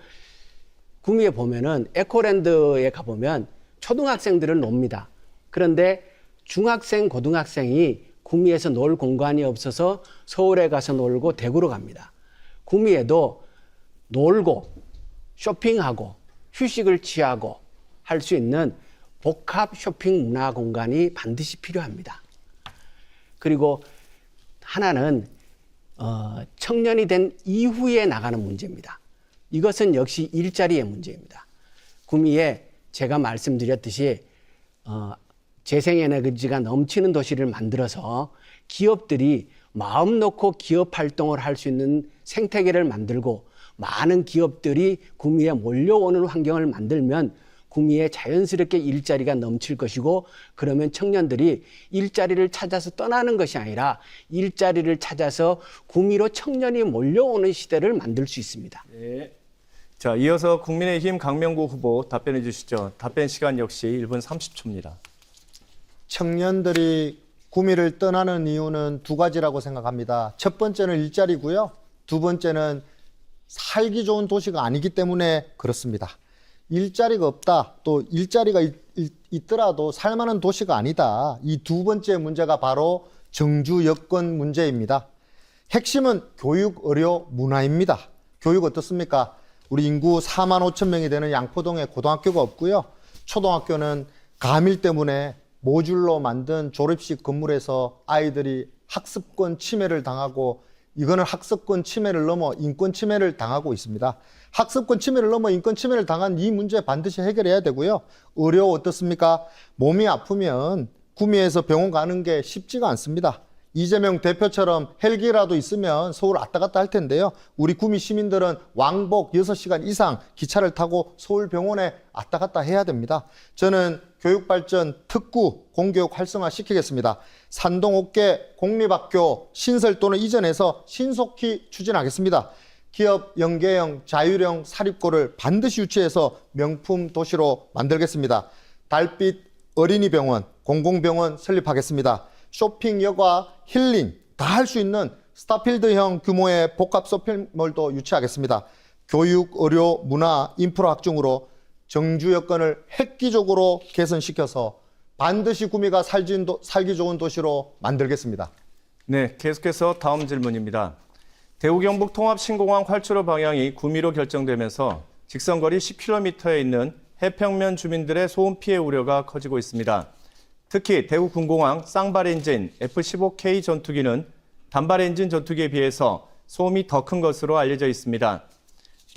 구미에 보면은 에코랜드에 가보면 초등학생들은 놉니다. 그런데 중학생, 고등학생이 구미에서 놀 공간이 없어서 서울에 가서 놀고 대구로 갑니다. 구미에도 놀고 쇼핑하고 휴식을 취하고 할 수 있는 복합 쇼핑 문화 공간이 반드시 필요합니다. 그리고 하나는 청년이 된 이후에 나가는 문제입니다. 이것은 역시 일자리의 문제입니다. 구미에 제가 말씀드렸듯이 재생에너지가 넘치는 도시를 만들어서 기업들이 마음 놓고 기업 활동을 할 수 있는 생태계를 만들고 많은 기업들이 구미에 몰려오는 환경을 만들면 구미에 자연스럽게 일자리가 넘칠 것이고, 그러면 청년들이 일자리를 찾아서 떠나는 것이 아니라 일자리를 찾아서 구미로 청년이 몰려오는 시대를 만들 수 있습니다. 네. 자, 이어서 국민의힘 강명구 후보 답변해 주시죠. 답변 시간 역시 1분 30초입니다. 청년들이 구미를 떠나는 이유는 두 가지라고 생각합니다. 첫 번째는 일자리고요. 두 번째는 살기 좋은 도시가 아니기 때문에 그렇습니다. 일자리가 없다, 또 일자리가 있더라도 살만한 도시가 아니다. 이 두 번째 문제가 바로 정주 여건 문제입니다. 핵심은 교육, 의료, 문화입니다. 교육 어떻습니까? 우리 인구 4만 5천 명이 되는 양포동에 고등학교가 없고요. 초등학교는 가밀 때문에 모듈로 만든 조립식 건물에서 아이들이 학습권 침해를 당하고, 이거는 학습권 침해를 넘어 인권 침해를 당하고 있습니다. 학습권 침해를 넘어 인권 침해를 당한 이 문제 반드시 해결해야 되고요. 의료 어떻습니까? 몸이 아프면 구미에서 병원 가는 게 쉽지가 않습니다. 이재명 대표처럼 헬기라도 있으면 서울 왔다 갔다 할 텐데요. 우리 구미 시민들은 왕복 6시간 이상 기차를 타고 서울 병원에 왔다 갔다 해야 됩니다. 저는 교육발전 특구 공교육 활성화 시키겠습니다. 산동 5개 공립학교 신설 또는 이전해서 신속히 추진하겠습니다. 기업 연계형 자율형 사립고를 반드시 유치해서 명품 도시로 만들겠습니다. 달빛 어린이병원, 공공병원 설립하겠습니다. 쇼핑, 여가, 힐링 다 할 수 있는 스타필드형 규모의 복합 쇼핑몰도 유치하겠습니다. 교육, 의료, 문화, 인프라 확충으로 정주 여건을 획기적으로 개선시켜서 반드시 구미가 살기 좋은 도시로 만들겠습니다. 네, 계속해서 다음 질문입니다. 대구-경북 통합신공항 활주로 방향이 구미로 결정되면서 직선거리 10km에 있는 해평면 주민들의 소음 피해 우려가 커지고 있습니다. 특히 대구 군공항 쌍발 엔진 F-15K 전투기는 단발 엔진 전투기에 비해서 소음이 더 큰 것으로 알려져 있습니다.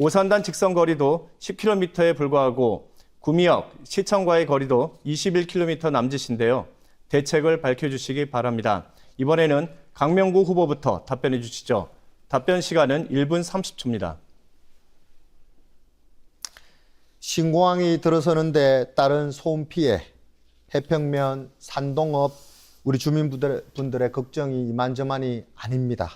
오산단 직선거리도 10km에 불과하고 구미역 시청과의 거리도 21km 남짓인데요. 대책을 밝혀주시기 바랍니다. 이번에는 강명구 후보부터 답변해 주시죠. 답변 시간은 1분 30초입니다. 신공항이 들어서는데 따른 소음 피해, 해평면, 산동업, 우리 주민분들의 걱정이 이만저만이 아닙니다.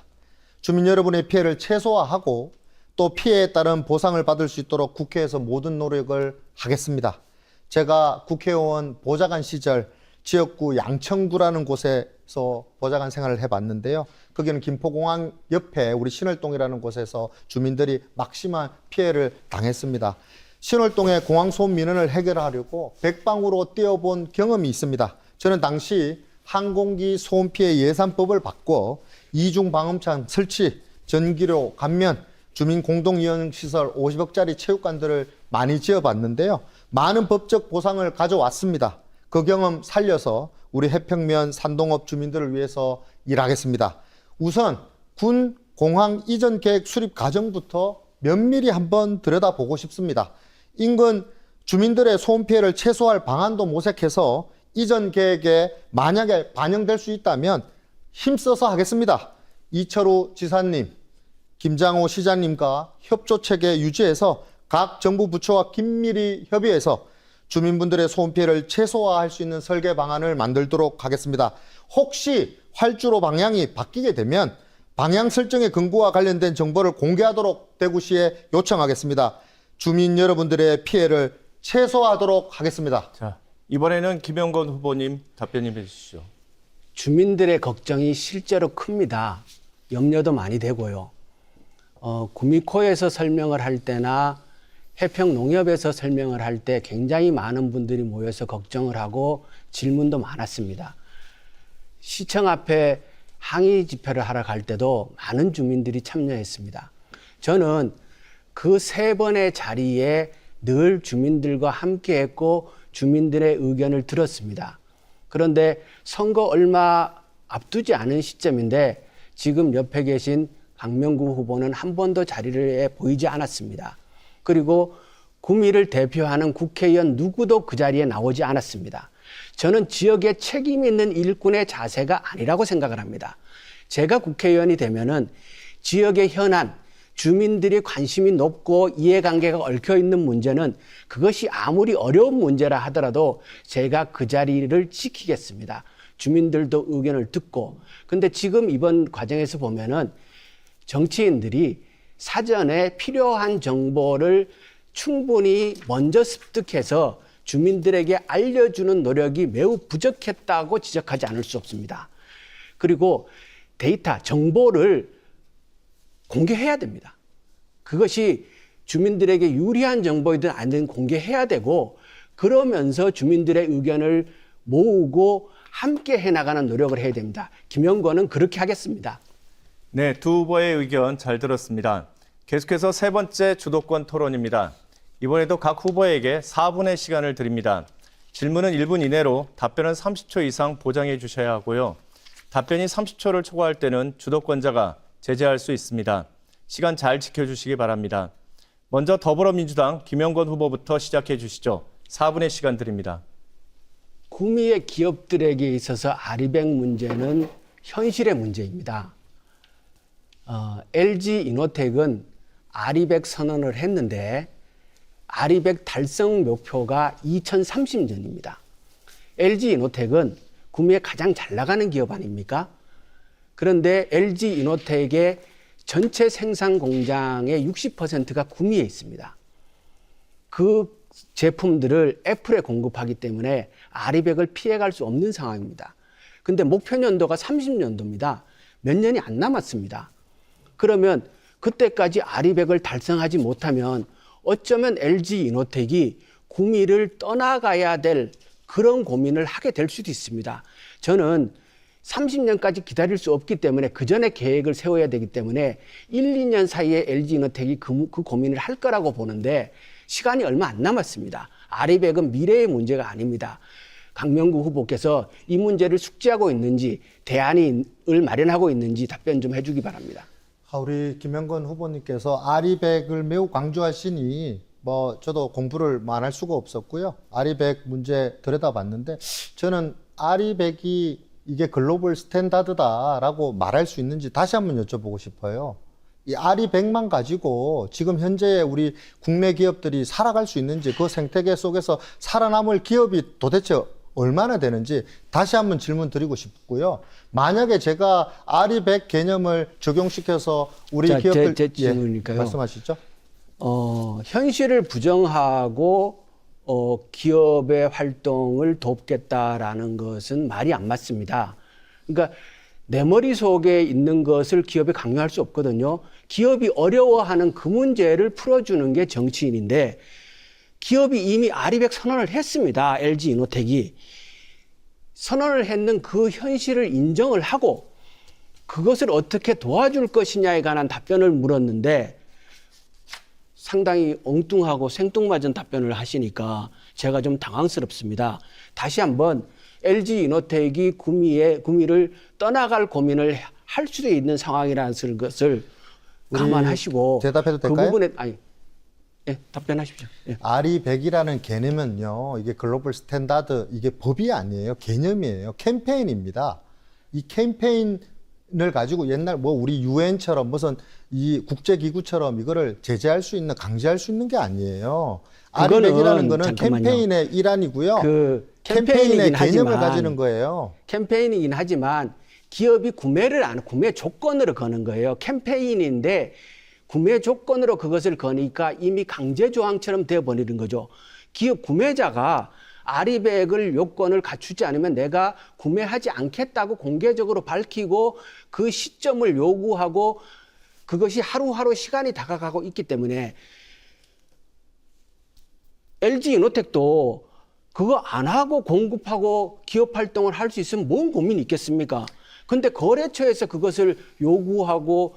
주민 여러분의 피해를 최소화하고 또 피해에 따른 보상을 받을 수 있도록 국회에서 모든 노력을 하겠습니다. 제가 국회의원 보좌관 시절 지역구 양천구라는 곳에서 보좌관 생활을 해봤는데요. 거기는 김포공항 옆에 우리 신월동이라는 곳에서 주민들이 막심한 피해를 당했습니다. 신월동의 공항 소음 민원을 해결하려고 백방으로 뛰어본 경험이 있습니다. 저는 당시 항공기 소음 피해 예산법을 바꿔 이중 방음창 설치, 전기료 감면, 주민 공동 이용 시설 50억짜리 체육관들을 많이 지어봤는데요. 많은 법적 보상을 가져왔습니다. 그 경험 살려서 우리 해평면 산동업 주민들을 위해서 일하겠습니다. 우선 군 공항 이전 계획 수립 과정부터 면밀히 한번 들여다보고 싶습니다. 인근 주민들의 소음 피해를 최소화할 방안도 모색해서 이전 계획에 만약에 반영될 수 있다면 힘써서 하겠습니다. 이철우 지사님, 김장호 시장님과 협조 체계 유지해서 각 정부 부처와 긴밀히 협의해서 주민분들의 소음 피해를 최소화할 수 있는 설계 방안을 만들도록 하겠습니다. 혹시 활주로 방향이 바뀌게 되면 방향 설정의 근거와 관련된 정보를 공개하도록 대구시에 요청하겠습니다. 주민 여러분들의 피해를 최소화하도록 하겠습니다. 자, 이번에는 김영건 후보님 답변해 주시죠. 주민들의 걱정이 실제로 큽니다. 염려도 많이 되고요. 구미코에서 설명을 할 때나 해평농협에서 설명을 할 때 굉장히 많은 분들이 모여서 걱정을 하고 질문도 많았습니다. 시청 앞에 항의 집회를 하러 갈 때도 많은 주민들이 참여했습니다. 저는 그 3번의 자리에 늘 주민들과 함께 했고 주민들의 의견을 들었습니다. 그런데 선거 얼마 앞두지 않은 시점인데 지금 옆에 계신 강명구 후보는 한 번도 자리에 보이지 않았습니다. 그리고 구미를 대표하는 국회의원 누구도 그 자리에 나오지 않았습니다. 저는 지역에 책임 있는 일꾼의 자세가 아니라고 생각을 합니다. 제가 국회의원이 되면은 지역의 현안, 주민들이 관심이 높고 이해관계가 얽혀있는 문제는 그것이 아무리 어려운 문제라 하더라도 제가 그 자리를 지키겠습니다. 주민들도 의견을 듣고. 근데 지금 이번 과정에서 보면은 정치인들이 사전에 필요한 정보를 충분히 먼저 습득해서 주민들에게 알려주는 노력이 매우 부족했다고 지적하지 않을 수 없습니다. 그리고 데이터, 정보를 공개해야 됩니다. 그것이 주민들에게 유리한 정보이든 아니든 공개해야 되고, 그러면서 주민들의 의견을 모으고 함께 해나가는 노력을 해야 됩니다. 김영권은 그렇게 하겠습니다. 네, 두 후보의 의견 잘 들었습니다. 계속해서 세 번째 주도권 토론입니다. 이번에도 각 후보에게 4분의 시간을 드립니다. 질문은 1분 이내로, 답변은 30초 이상 보장해 주셔야 하고요. 답변이 30초를 초과할 때는 주도권자가 제재할 수 있습니다. 시간 잘 지켜주시기 바랍니다. 먼저 더불어민주당 김영권 후보부터 시작해 주시죠. 4분의 시간 드립니다. 구미의 기업들에게 있어서 아리백 문제는 현실의 문제입니다. LG 이노텍은 아리백 선언을 했는데 아리백 달성 목표가 2030년입니다. LG 이노텍은 구미에 가장 잘 나가는 기업 아닙니까? 그런데 LG 이노텍의 전체 생산 공장의 60%가 구미에 있습니다. 그 제품들을 애플에 공급하기 때문에 아리백을 피해갈 수 없는 상황입니다. 근데 목표 연도가 30년도입니다. 몇 년이 안 남았습니다. 그러면 그때까지 아리백을 달성하지 못하면 어쩌면 LG 이노텍이 구미를 떠나가야 될 그런 고민을 하게 될 수도 있습니다. 저는 30년까지 기다릴 수 없기 때문에 그 전에 계획을 세워야 되기 때문에 1, 2년 사이에 LG 이노텍이 그 고민을 할 거라고 보는데 시간이 얼마 안 남았습니다. 아리백은 미래의 문제가 아닙니다. 강명구 후보께서 이 문제를 숙지하고 있는지, 대안을 마련하고 있는지 답변 좀 해주기 바랍니다. 우리 김영권 후보님께서 아리백을 매우 강조하시니 저도 공부를 안 할 수가 없었고요. 아리백 문제 들여다봤는데 저는 아리백이 이게 글로벌 스탠다드다라고 말할 수 있는지 다시 한번 여쭤보고 싶어요. 이 아리백만 가지고 지금 현재 우리 국내 기업들이 살아갈 수 있는지, 그 생태계 속에서 살아남을 기업이 도대체 얼마나 되는지 다시 한번 질문 드리고 싶고요. 만약에 제가 아리백 개념을 적용시켜서 우리 기업들 제 질문이니까요. 말씀하시죠. 현실을 부정하고 기업의 활동을 돕겠다라는 것은 말이 안 맞습니다. 그러니까 내 머릿속에 있는 것을 기업에 강요할 수 없거든요. 기업이 어려워하는 그 문제를 풀어주는 게 정치인인데, 기업이 이미 아리백 선언을 했습니다. LG 이노텍이. 선언을 했는 그 현실을 인정을 하고 그것을 어떻게 도와줄 것이냐에 관한 답변을 물었는데 상당히 엉뚱하고 생뚱맞은 답변을 하시니까 제가 좀 당황스럽습니다. 다시 한번 LG 이노텍이 구미를 떠나갈 고민을 할 수도 있는 상황이라는 것을 감안하시고, 대답해도 될까요? 그 부분에 답변하십시오. 예. 아리백이라는 개념은요, 이게 글로벌 스탠다드, 이게 법이 아니에요. 개념이에요. 캠페인입니다. 이 캠페인을 가지고 옛날 우리 유엔처럼 무슨 이 국제기구처럼 이거를 제재할 수 있는, 강제할 수 있는 게 아니에요. 아리백이라는 거는 캠페인의 일환이고요. 캠페인의 개념을 가지는 거예요. 캠페인이긴 하지만 기업이 구매 조건으로 거는 거예요. 캠페인인데 구매 조건으로 그것을 거니까 이미 강제 조항처럼 되어버리는 거죠. 기업 구매자가 아리백을 요건을 갖추지 않으면 내가 구매하지 않겠다고 공개적으로 밝히고 그 시점을 요구하고 그것이 하루하루 시간이 다가가고 있기 때문에 LG 이노텍도 그거 안 하고 공급하고 기업 활동을 할 수 있으면 뭔 고민이 있겠습니까? 근데 거래처에서 그것을 요구하고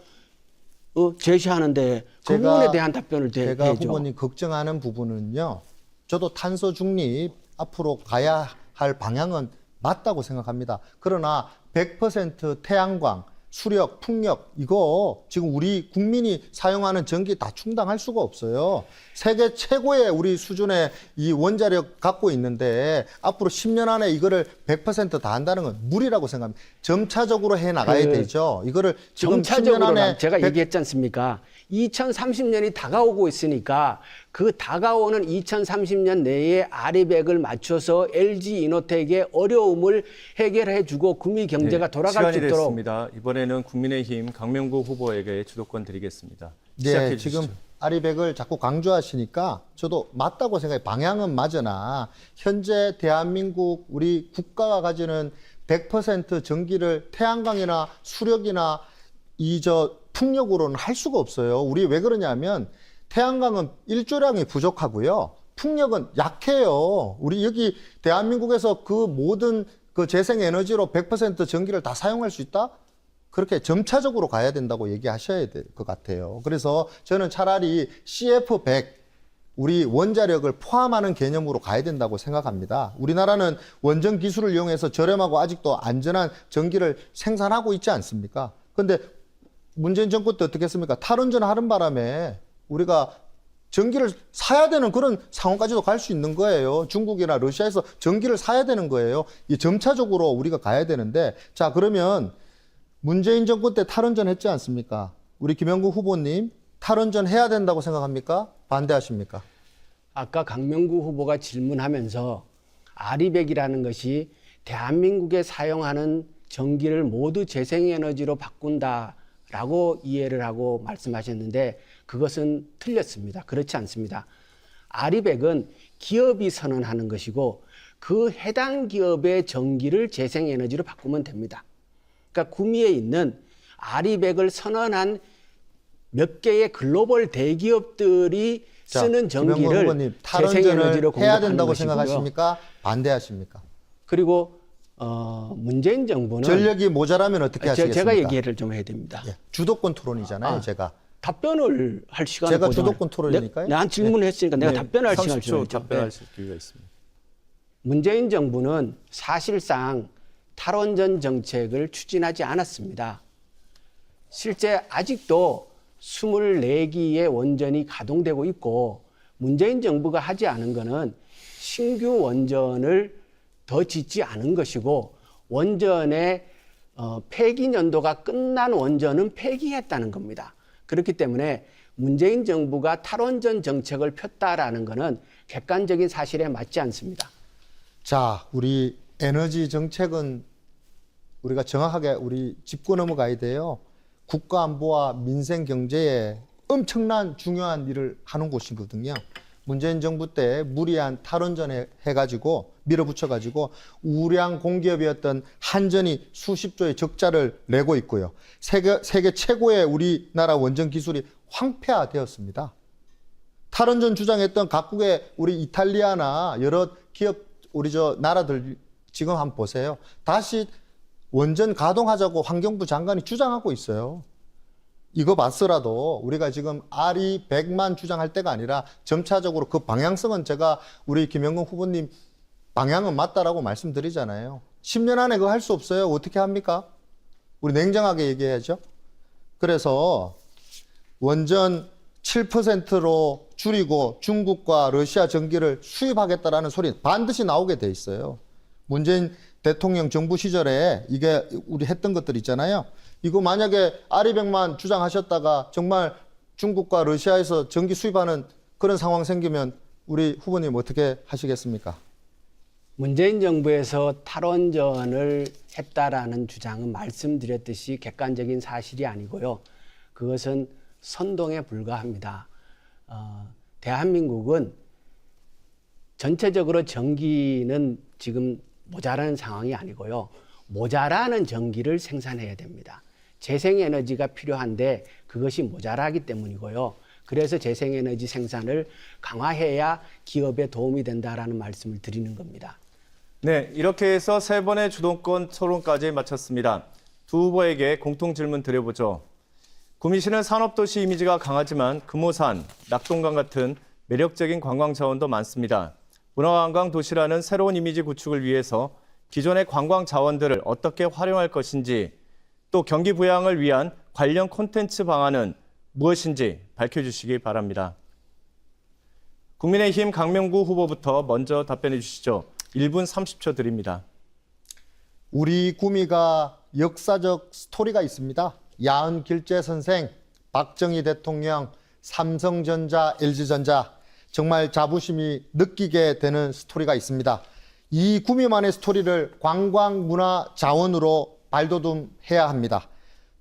제시하는데 그 부분에 대한 답변을 제가 해야죠. 후보님 걱정하는 부분은요. 저도 탄소 중립 앞으로 가야 할 방향은 맞다고 생각합니다. 그러나 100% 태양광, 수력, 풍력 이거 지금 우리 국민이 사용하는 전기 다 충당할 수가 없어요. 세계 최고의 우리 수준의 이 원자력 갖고 있는데 앞으로 10년 안에 이거를 100% 다 한다는 건 무리라고 생각합니다. 점차적으로 해 나가야 되죠. 이거를 지금 10년 안에 제가 얘기했지 않습니까? 2030년이 다가오고 있으니까 그 다가오는 2030년 내에 아리백을 맞춰서 LG 이노텍의 어려움을 해결해주고 국민 경제가 돌아갈 수 시간이 있도록. 됐습니다. 이번에는 국민의힘 강명구 후보에게 주도권 드리겠습니다. 시작해 네, 주시죠. 지금 아리백을 자꾸 강조하시니까 저도 맞다고 생각해요. 방향은 맞으나 현재 대한민국 우리 국가가 가지는 100% 전기를 태양광이나 수력이나 풍력으로는 할 수가 없어요. 우리 왜 그러냐면 태양광은 일조량이 부족하고요. 풍력은 약해요. 우리 여기 대한민국에서 그 모든 그 재생에너지로 100% 전기를 다 사용할 수 있다? 그렇게 점차적으로 가야 된다고 얘기하셔야 될 것 같아요. 그래서 저는 차라리 CF100 우리 원자력을 포함하는 개념으로 가야 된다고 생각합니다. 우리나라는 원전 기술을 이용해서 저렴하고 아직도 안전한 전기를 생산하고 있지 않습니까? 근데 문재인 정권 때 어떻게 했습니까? 탈원전 하는 바람에 우리가 전기를 사야 되는 그런 상황까지도 갈 수 있는 거예요. 중국이나 러시아에서 전기를 사야 되는 거예요. 이 점차적으로 우리가 가야 되는데, 자, 그러면 문재인 정권 때 탈원전 했지 않습니까? 우리 김영국 후보님 탈원전 해야 된다고 생각합니까? 반대하십니까? 아까 강명구 후보가 질문하면서 아리백이라는 것이 대한민국에 사용하는 전기를 모두 재생에너지로 바꾼다라고 이해를 하고 말씀하셨는데 그것은 틀렸습니다. 그렇지 않습니다. 아리백은 기업이 선언하는 것이고 그 해당 기업의 전기를 재생에너지로 바꾸면 됩니다. 그러니까 구미에 있는 아리백을 선언한 몇 개의 글로벌 대기업들이 쓰는 전기를 후보님, 재생에너지로 탈원전을 해야 공급하는 된다고 것이고요. 생각하십니까? 반대하십니까? 그리고 문재인 정부는 전력이 모자라면 어떻게 하시겠습니까? 제가 얘기를 좀 해야 됩니다. 예, 주도권 토론이잖아요, 제가. 답변을 할 시간을 제가 보장을- 주도권 토론이니까요. 난 질문했으니까 내가 답변할 시간을 30초 줘야죠. 답변할 기회가 있습니다. 문재인 정부는 사실상 탈원전 정책을 추진하지 않았습니다. 실제 아직도 24기의 원전이 가동되고 있고 문재인 정부가 하지 않은 것은 신규 원전을 더 짓지 않은 것이고 원전의 폐기 연도가 끝난 원전은 폐기했다는 겁니다. 그렇기 때문에 문재인 정부가 탈원전 정책을 폈다라는 것은 객관적인 사실에 맞지 않습니다. 자, 우리 에너지 정책은 우리가 정확하게 우리 짚고 넘어가야 돼요. 국가 안보와 민생 경제에 엄청난 중요한 일을 하는 곳이거든요. 문재인 정부 때 무리한 탈원전 해가지고 밀어붙여가지고 우량 공기업이었던 한전이 수십조의 적자를 내고 있고요. 세계 최고의 우리나라 원전 기술이 황폐화되었습니다. 탈원전 주장했던 각국의 우리 이탈리아나 여러 기업 우리 나라들 지금 한번 보세요. 다시 원전 가동하자고 환경부 장관이 주장하고 있어요. 이거 봤더라도 우리가 지금 아리100만 주장할 때가 아니라 점차적으로 그 방향성은 제가 우리 김영근 후보님 방향은 맞다라고 말씀드리잖아요. 10년 안에 그거 할 수 없어요. 어떻게 합니까? 우리 냉정하게 얘기해야죠. 그래서 원전 7%로 줄이고 중국과 러시아 전기를 수입하겠다라는 소리 반드시 나오게 돼 있어요. 문재인 대통령 정부 시절에 이게 우리 했던 것들 있잖아요. 이거 만약에 아리백만 주장하셨다가 정말 중국과 러시아에서 전기 수입하는 그런 상황 생기면 우리 후보님 어떻게 하시겠습니까? 문재인 정부에서 탈원전을 했다라는 주장은 말씀드렸듯이 객관적인 사실이 아니고요. 그것은 선동에 불과합니다. 대한민국은 전체적으로 전기는 지금 모자라는 상황이 아니고요. 모자라는 전기를 생산해야 됩니다. 재생에너지가 필요한데 그것이 모자라기 때문이고요. 그래서 재생에너지 생산을 강화해야 기업에 도움이 된다라는 말씀을 드리는 겁니다. 네, 이렇게 해서 세 번의 주도권 토론까지 마쳤습니다. 두 후보에게 공통 질문 드려보죠. 구미시는 산업도시 이미지가 강하지만 금오산, 낙동강 같은 매력적인 관광 자원도 많습니다. 문화관광 도시라는 새로운 이미지 구축을 위해서 기존의 관광 자원들을 어떻게 활용할 것인지, 또 경기 부양을 위한 관련 콘텐츠 방안은 무엇인지 밝혀주시기 바랍니다. 국민의힘 강명구 후보부터 먼저 답변해 주시죠. 1분 30초 드립니다. 우리 구미가 역사적 스토리가 있습니다. 야은 길재 선생, 박정희 대통령, 삼성전자, LG전자 정말 자부심이 느끼게 되는 스토리가 있습니다. 이 구미만의 스토리를 관광 문화 자원으로 발돋움해야 합니다.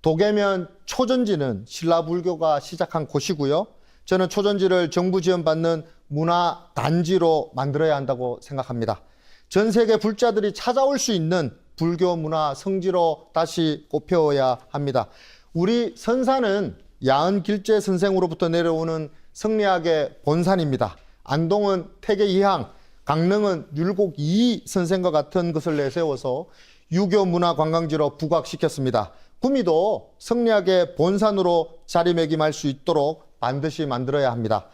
도계면 초전지는 신라불교가 시작한 곳이고요. 저는 초전지를 정부 지원받는 문화단지로 만들어야 한다고 생각합니다. 전 세계 불자들이 찾아올 수 있는 불교 문화 성지로 다시 꼽혀야 합니다. 우리 선산은 야은길제 선생으로부터 내려오는 성리학의 본산입니다. 안동은 태계이항, 강릉은 율곡 이이 선생과 같은 것을 내세워서 유교 문화 관광지로 부각시켰습니다. 구미도 성리학의 본산으로 자리매김할 수 있도록 반드시 만들어야 합니다.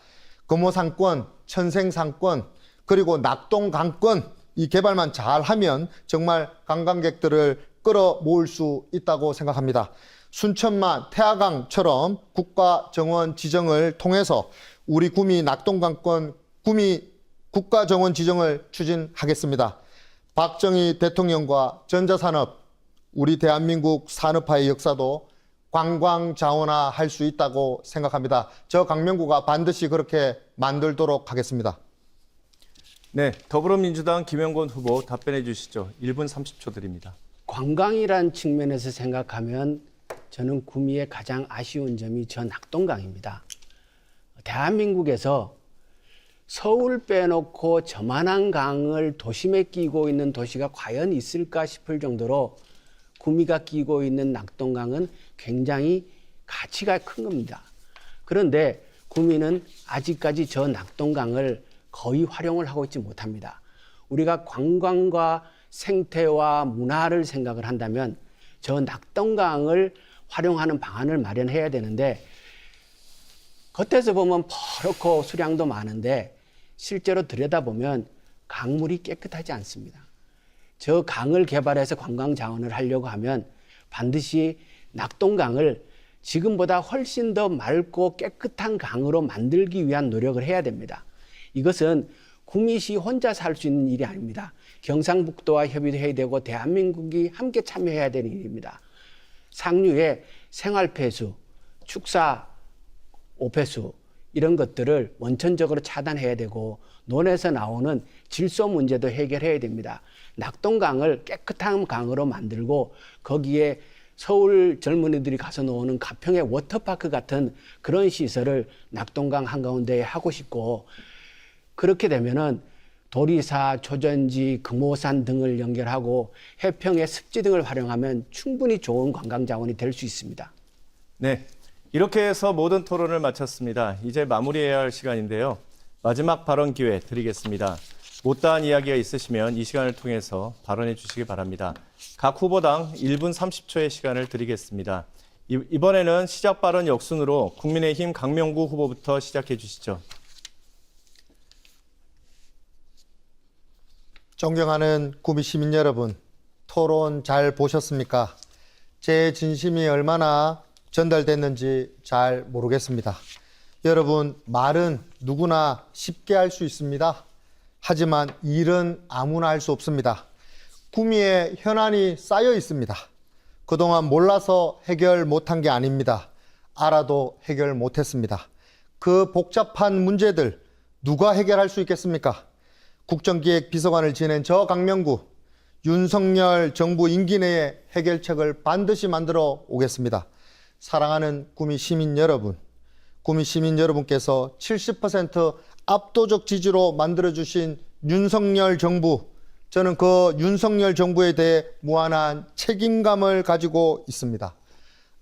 금호상권, 천생상권, 그리고 낙동강권 이 개발만 잘하면 정말 관광객들을 끌어모을 수 있다고 생각합니다. 순천만, 태화강처럼 국가정원 지정을 통해서 우리 구미 낙동강권 구미 국가정원 지정을 추진하겠습니다. 박정희 대통령과 전자산업, 우리 대한민국 산업화의 역사도 관광자원화할 수 있다고 생각합니다. 저 강명구가 반드시 그렇게 만들도록 하겠습니다. 네, 더불어민주당 김영권 후보 답변해 주시죠. 1분 30초 드립니다. 관광이란 측면에서 생각하면 저는 구미의 가장 아쉬운 점이 저 낙동강입니다. 대한민국에서 서울 빼놓고 저만한 강을 도심에 끼고 있는 도시가 과연 있을까 싶을 정도로 구미가 끼고 있는 낙동강은 굉장히 가치가 큰 겁니다. 그런데 구미는 아직까지 저 낙동강을 거의 활용을 하고 있지 못합니다. 우리가 관광과 생태와 문화를 생각을 한다면 저 낙동강을 활용하는 방안을 마련해야 되는데 겉에서 보면 퍼렇고 수량도 많은데 실제로 들여다보면 강물이 깨끗하지 않습니다. 저 강을 개발해서 관광 자원을 하려고 하면 반드시 낙동강을 지금보다 훨씬 더 맑고 깨끗한 강으로 만들기 위한 노력을 해야 됩니다. 이것은 구미시 혼자서 할 수 있는 일이 아닙니다. 경상북도와 협의도 해야 되고 대한민국이 함께 참여해야 되는 일입니다. 상류의 생활폐수, 축사, 오폐수 이런 것들을 원천적으로 차단해야 되고 논에서 나오는 질소 문제도 해결해야 됩니다. 낙동강을 깨끗한 강으로 만들고 거기에 서울 젊은이들이 가서 노는 가평의 워터파크 같은 그런 시설을 낙동강 한가운데에 하고 싶고 그렇게 되면은 도리사, 초전지, 금오산 등을 연결하고 해평의 습지 등을 활용하면 충분히 좋은 관광 자원이 될 수 있습니다. 네, 이렇게 해서 모든 토론을 마쳤습니다. 이제 마무리해야 할 시간인데요. 마지막 발언 기회 드리겠습니다. 못다한 이야기가 있으시면 이 시간을 통해서 발언해 주시기 바랍니다. 각 후보당 1분 30초의 시간을 드리겠습니다. 이번에는 시작 발언 역순으로 국민의힘 강명구 후보부터 시작해 주시죠. 존경하는 구미 시민 여러분, 토론 잘 보셨습니까? 제 진심이 얼마나 전달됐는지 잘 모르겠습니다. 여러분, 말은 누구나 쉽게 할 수 있습니다. 하지만 일은 아무나 할 수 없습니다. 구미에 현안이 쌓여 있습니다. 그동안 몰라서 해결 못한 게 아닙니다. 알아도 해결 못했습니다. 그 복잡한 문제들 누가 해결할 수 있겠습니까? 국정기획 비서관을 지낸 저 강명구, 윤석열 정부 임기 내에 해결책을 반드시 만들어 오겠습니다. 사랑하는 구미 시민 여러분, 구미 시민 여러분께서 70% 압도적 지지로 만들어주신 윤석열 정부, 저는 그 윤석열 정부에 대해 무한한 책임감을 가지고 있습니다.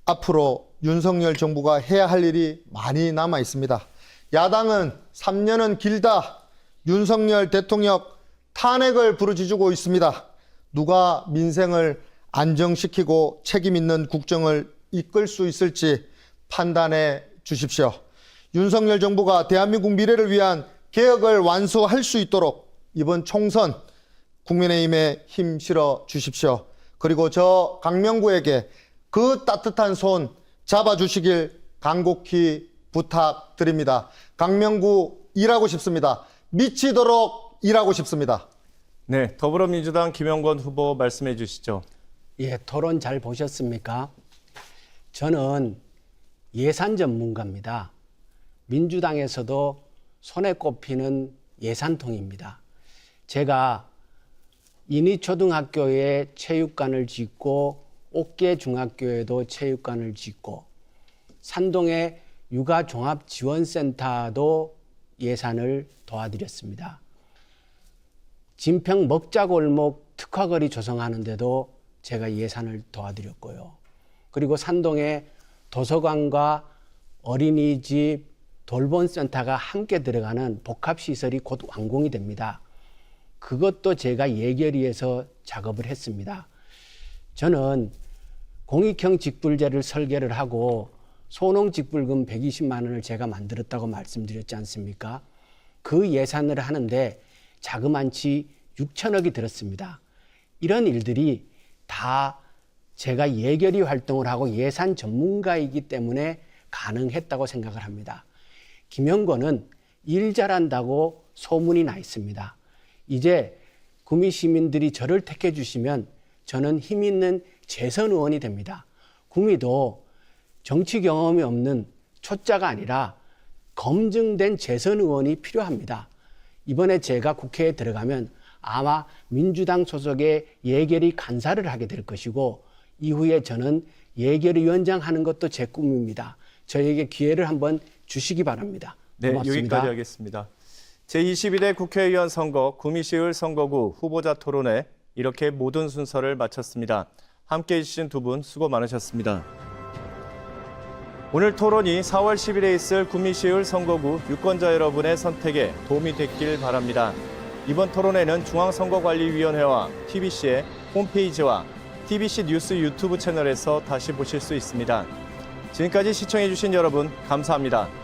앞으로 윤석열 정부가 해야 할 일이 많이 남아 있습니다. 야당은 3년은 길다. 윤석열 대통령 탄핵을 부르짖고 있습니다. 누가 민생을 안정시키고 책임 있는 국정을 이끌 수 있을지 판단해 주십시오. 윤석열 정부가 대한민국 미래를 위한 개혁을 완수할 수 있도록 이번 총선 국민의힘에 힘 실어 주십시오. 그리고 저 강명구에게 그 따뜻한 손 잡아주시길 간곡히 부탁드립니다. 강명구 일하고 싶습니다. 미치도록 일하고 싶습니다. 네, 더불어민주당 김영권 후보 말씀해 주시죠. 예, 토론 잘 보셨습니까? 저는 예산 전문가입니다. 민주당에서도 손에 꼽히는 예산통입니다. 제가 인희초등학교에 체육관을 짓고 옥계 중학교에도 체육관을 짓고 산동에 육아종합지원센터도 예산을 도와드렸습니다. 진평 먹자골목 특화거리 조성하는 데도 제가 예산을 도와드렸고요. 그리고 산동에 도서관과 어린이집, 돌봄센터가 함께 들어가는 복합시설이 곧 완공이 됩니다. 그것도 제가 예결위에서 작업을 했습니다. 저는 공익형 직불제를 설계를 하고 소농직불금 120만 원을 제가 만들었다고 말씀드렸지 않습니까? 그 예산을 하는데 자그만치 6천억이 들었습니다. 이런 일들이 다 제가 예결위 활동을 하고 예산 전문가이기 때문에 가능했다고 생각을 합니다. 김영권은 일 잘한다고 소문이 나 있습니다. 이제 구미 시민들이 저를 택해 주시면 저는 힘 있는 재선 의원이 됩니다. 구미도 정치 경험이 없는 초짜가 아니라 검증된 재선 의원이 필요합니다. 이번에 제가 국회에 들어가면 아마 민주당 소속의 예결위 간사를 하게 될 것이고 이후에 저는 예결위원장 하는 것도 제 꿈입니다. 저에게 기회를 한번 주시기 바랍니다. 네, 고맙습니다. 여기까지 하겠습니다. 제22대 국회의원 선거 구미시을 선거구 후보자 토론회 이렇게 모든 순서를 마쳤습니다. 함께해 주신 두 분 수고 많으셨습니다. 오늘 토론이 4월 10일에 있을 구미시을 선거구 유권자 여러분의 선택에 도움이 됐길 바랍니다. 이번 토론회는 중앙선거관리위원회와 TBC의 홈페이지와 TBC 뉴스 유튜브 채널에서 다시 보실 수 있습니다. 지금까지 시청해 주신 여러분 감사합니다.